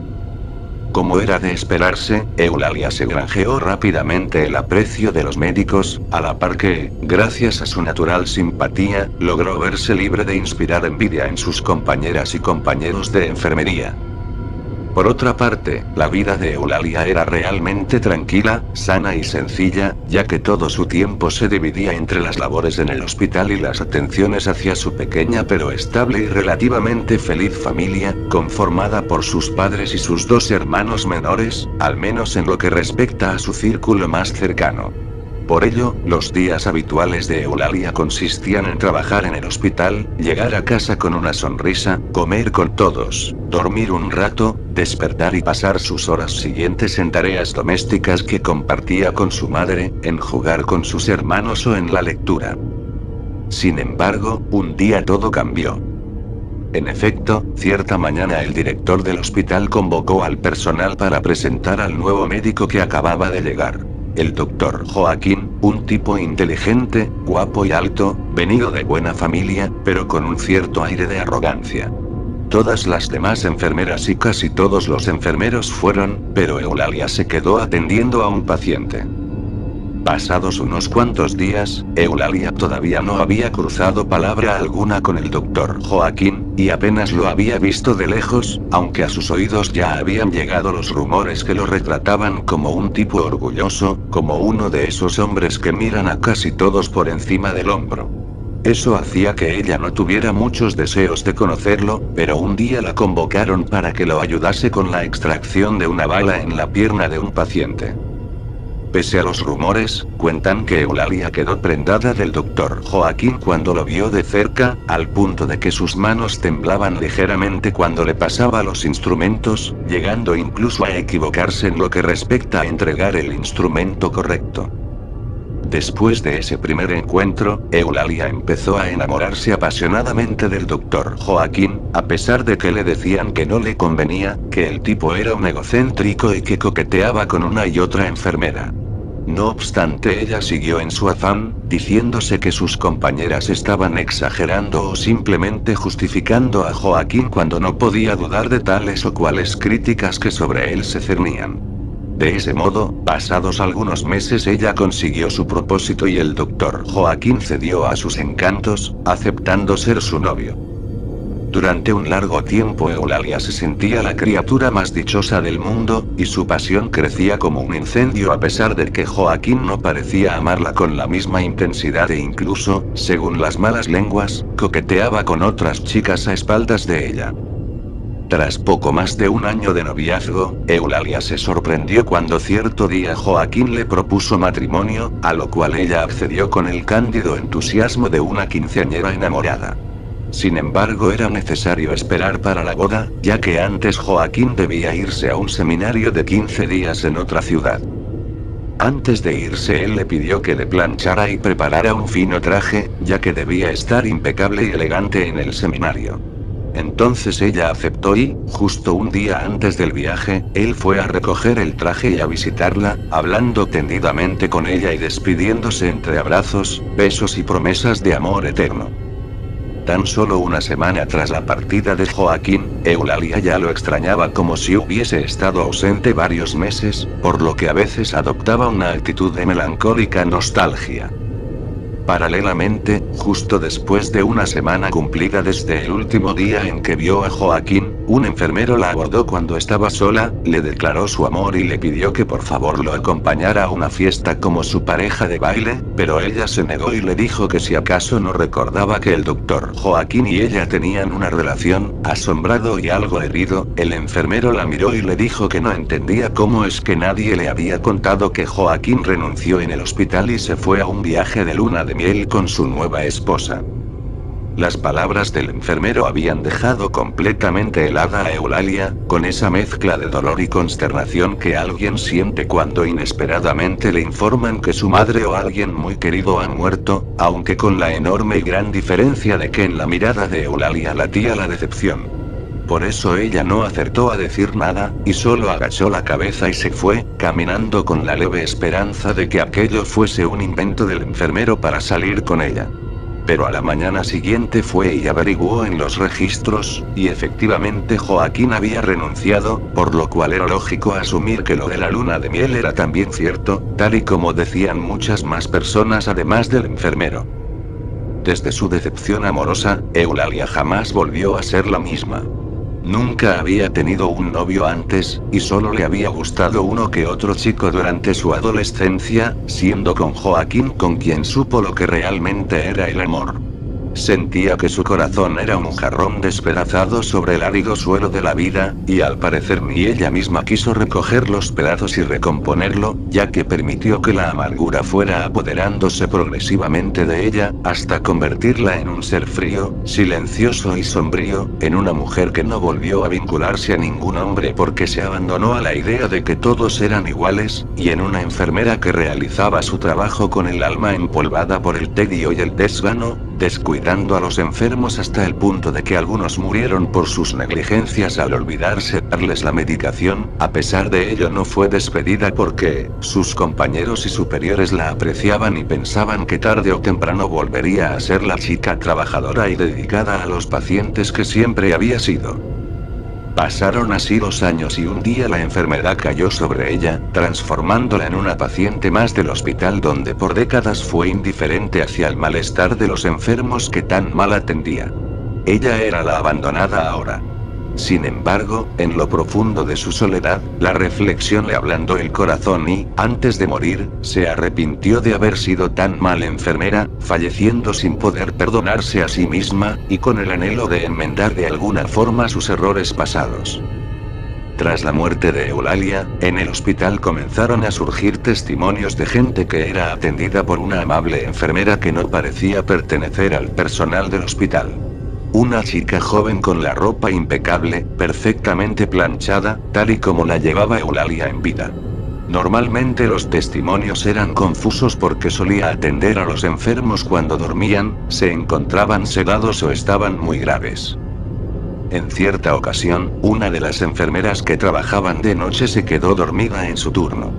Como era de esperarse, Eulalia se granjeó rápidamente el aprecio de los médicos, a la par que, gracias a su natural simpatía, logró verse libre de inspirar envidia en sus compañeras y compañeros de enfermería. Por otra parte, la vida de Eulalia era realmente tranquila, sana y sencilla, ya que todo su tiempo se dividía entre las labores en el hospital y las atenciones hacia su pequeña pero estable y relativamente feliz familia, conformada por sus padres y sus dos hermanos menores, al menos en lo que respecta a su círculo más cercano. Por ello, los días habituales de Eulalia consistían en trabajar en el hospital, llegar a casa con una sonrisa, comer con todos, dormir un rato, despertar y pasar sus horas siguientes en tareas domésticas que compartía con su madre, en jugar con sus hermanos o en la lectura. Sin embargo, un día todo cambió. En efecto, cierta mañana el director del hospital convocó al personal para presentar al nuevo médico que acababa de llegar. El doctor Joaquín, un tipo inteligente, guapo y alto, venido de buena familia, pero con un cierto aire de arrogancia. Todas las demás enfermeras y casi todos los enfermeros fueron, pero Eulalia se quedó atendiendo a un paciente. Pasados unos cuantos días, Eulalia todavía no había cruzado palabra alguna con el doctor Joaquín, y apenas lo había visto de lejos, aunque a sus oídos ya habían llegado los rumores que lo retrataban como un tipo orgulloso, como uno de esos hombres que miran a casi todos por encima del hombro. Eso hacía que ella no tuviera muchos deseos de conocerlo, pero un día la convocaron para que lo ayudase con la extracción de una bala en la pierna de un paciente. Pese a los rumores, cuentan que Eulalia quedó prendada del doctor Joaquín cuando lo vio de cerca, al punto de que sus manos temblaban ligeramente cuando le pasaba los instrumentos, llegando incluso a equivocarse en lo que respecta a entregar el instrumento correcto. Después de ese primer encuentro, Eulalia empezó a enamorarse apasionadamente del doctor Joaquín, a pesar de que le decían que no le convenía, que el tipo era un egocéntrico y que coqueteaba con una y otra enfermera. No obstante, ella siguió en su afán, diciéndose que sus compañeras estaban exagerando o simplemente justificando a Joaquín cuando no podía dudar de tales o cuales críticas que sobre él se cernían. De ese modo, pasados algunos meses ella consiguió su propósito y el doctor Joaquín cedió a sus encantos, aceptando ser su novio. Durante un largo tiempo Eulalia se sentía la criatura más dichosa del mundo, y su pasión crecía como un incendio a pesar de que Joaquín no parecía amarla con la misma intensidad e incluso, según las malas lenguas, coqueteaba con otras chicas a espaldas de ella. Tras poco más de un año de noviazgo, Eulalia se sorprendió cuando cierto día Joaquín le propuso matrimonio, a lo cual ella accedió con el cándido entusiasmo de una quinceañera enamorada. Sin embargo, era necesario esperar para la boda, ya que antes Joaquín debía irse a un seminario de 15 días en otra ciudad. Antes de irse, él le pidió que le planchara y preparara un fino traje, ya que debía estar impecable y elegante en el seminario. Entonces ella aceptó y, justo un día antes del viaje, él fue a recoger el traje y a visitarla, hablando tendidamente con ella y despidiéndose entre abrazos, besos y promesas de amor eterno. Tan solo una semana tras la partida de Joaquín, Eulalia ya lo extrañaba como si hubiese estado ausente varios meses, por lo que a veces adoptaba una actitud de melancólica nostalgia. Paralelamente, justo después de una semana cumplida desde el último día en que vio a Joaquín, un enfermero la abordó cuando estaba sola, le declaró su amor y le pidió que por favor lo acompañara a una fiesta como su pareja de baile, pero ella se negó y le dijo que si acaso no recordaba que el doctor Joaquín y ella tenían una relación. Asombrado y algo herido, el enfermero la miró y le dijo que no entendía cómo es que nadie le había contado que Joaquín renunció en el hospital y se fue a un viaje de luna de miel con su nueva esposa. Las palabras del enfermero habían dejado completamente helada a Eulalia, con esa mezcla de dolor y consternación que alguien siente cuando inesperadamente le informan que su madre o alguien muy querido ha muerto, aunque con la enorme y gran diferencia de que en la mirada de Eulalia latía la decepción. Por eso ella no acertó a decir nada, y solo agachó la cabeza y se fue, caminando con la leve esperanza de que aquello fuese un invento del enfermero para salir con ella. Pero a la mañana siguiente fue y averiguó en los registros, y efectivamente Joaquín había renunciado, por lo cual era lógico asumir que lo de la luna de miel era también cierto, tal y como decían muchas más personas además del enfermero. Desde su decepción amorosa, Eulalia jamás volvió a ser la misma. Nunca había tenido un novio antes, y solo le había gustado uno que otro chico durante su adolescencia, siendo con Joaquín con quien supo lo que realmente era el amor. Sentía que su corazón era un jarrón despedazado sobre el árido suelo de la vida, y al parecer ni ella misma quiso recoger los pedazos y recomponerlo, ya que permitió que la amargura fuera apoderándose progresivamente de ella, hasta convertirla en un ser frío, silencioso y sombrío, en una mujer que no volvió a vincularse a ningún hombre porque se abandonó a la idea de que todos eran iguales, y en una enfermera que realizaba su trabajo con el alma empolvada por el tedio y el desgano, descuidando a los enfermos hasta el punto de que algunos murieron por sus negligencias al olvidarse darles la medicación. A pesar de ello no fue despedida porque sus compañeros y superiores la apreciaban y pensaban que tarde o temprano volvería a ser la chica trabajadora y dedicada a los pacientes que siempre había sido. Pasaron así los años y un día la enfermedad cayó sobre ella, transformándola en una paciente más del hospital donde por décadas fue indiferente hacia el malestar de los enfermos que tan mal atendía. Ella era la abandonada ahora. Sin embargo, en lo profundo de su soledad, la reflexión le ablandó el corazón y, antes de morir, se arrepintió de haber sido tan mala enfermera, falleciendo sin poder perdonarse a sí misma, y con el anhelo de enmendar de alguna forma sus errores pasados. Tras la muerte de Eulalia, en el hospital comenzaron a surgir testimonios de gente que era atendida por una amable enfermera que no parecía pertenecer al personal del hospital. Una chica joven con la ropa impecable, perfectamente planchada, tal y como la llevaba Eulalia en vida. Normalmente los testimonios eran confusos porque solía atender a los enfermos cuando dormían, se encontraban sedados o estaban muy graves. En cierta ocasión, una de las enfermeras que trabajaban de noche se quedó dormida en su turno.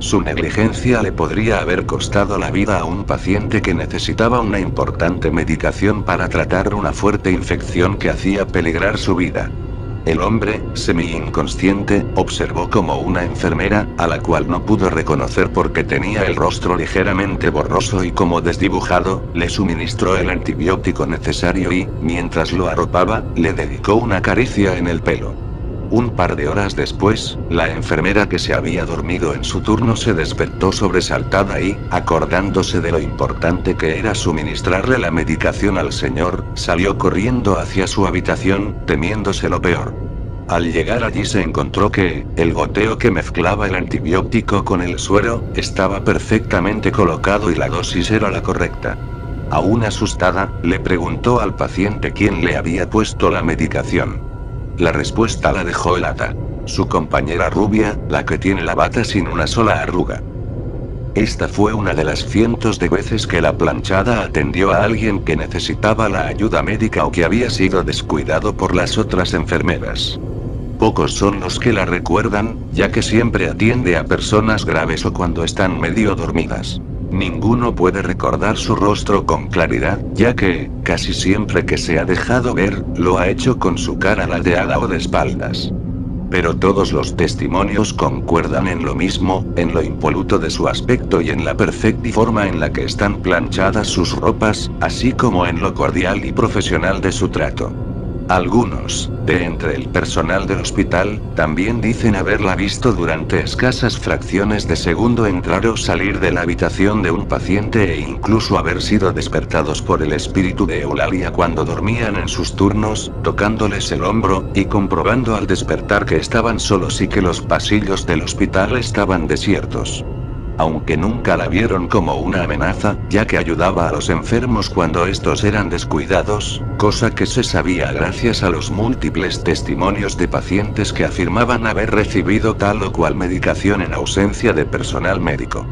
Su negligencia le podría haber costado la vida a un paciente que necesitaba una importante medicación para tratar una fuerte infección que hacía peligrar su vida. El hombre, semi-inconsciente, observó como una enfermera, a la cual no pudo reconocer porque tenía el rostro ligeramente borroso y como desdibujado, le suministró el antibiótico necesario y, mientras lo arropaba, le dedicó una caricia en el pelo. Un par de horas después, la enfermera que se había dormido en su turno se despertó sobresaltada y, acordándose de lo importante que era suministrarle la medicación al señor, salió corriendo hacia su habitación, temiéndose lo peor. Al llegar allí se encontró que, el goteo que mezclaba el antibiótico con el suero, estaba perfectamente colocado y la dosis era la correcta. Aún asustada, le preguntó al paciente quién le había puesto la medicación. La respuesta la dejó helada. Su compañera rubia, la que tiene la bata sin una sola arruga. Esta fue una de las cientos de veces que la planchada atendió a alguien que necesitaba la ayuda médica o que había sido descuidado por las otras enfermeras. Pocos son los que la recuerdan, ya que siempre atiende a personas graves o cuando están medio dormidas. Ninguno puede recordar su rostro con claridad, ya que, casi siempre que se ha dejado ver, lo ha hecho con su cara ladeada o de espaldas. Pero todos los testimonios concuerdan en lo mismo, en lo impoluto de su aspecto y en la perfecta forma en la que están planchadas sus ropas, así como en lo cordial y profesional de su trato. Algunos, de entre el personal del hospital, también dicen haberla visto durante escasas fracciones de segundo entrar o salir de la habitación de un paciente e incluso haber sido despertados por el espíritu de Eulalia cuando dormían en sus turnos, tocándoles el hombro, y comprobando al despertar que estaban solos y que los pasillos del hospital estaban desiertos. Aunque nunca la vieron como una amenaza, ya que ayudaba a los enfermos cuando estos eran descuidados, cosa que se sabía gracias a los múltiples testimonios de pacientes que afirmaban haber recibido tal o cual medicación en ausencia de personal médico.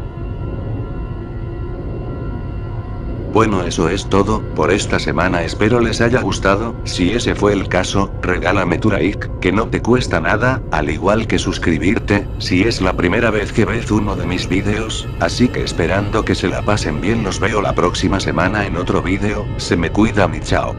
Bueno, eso es todo por esta semana, espero les haya gustado. Si ese fue el caso, regálame tu like, que no te cuesta nada, al igual que suscribirte, si es la primera vez que ves uno de mis vídeos, así que esperando que se la pasen bien, los veo la próxima semana en otro vídeo, se me cuidan y chao.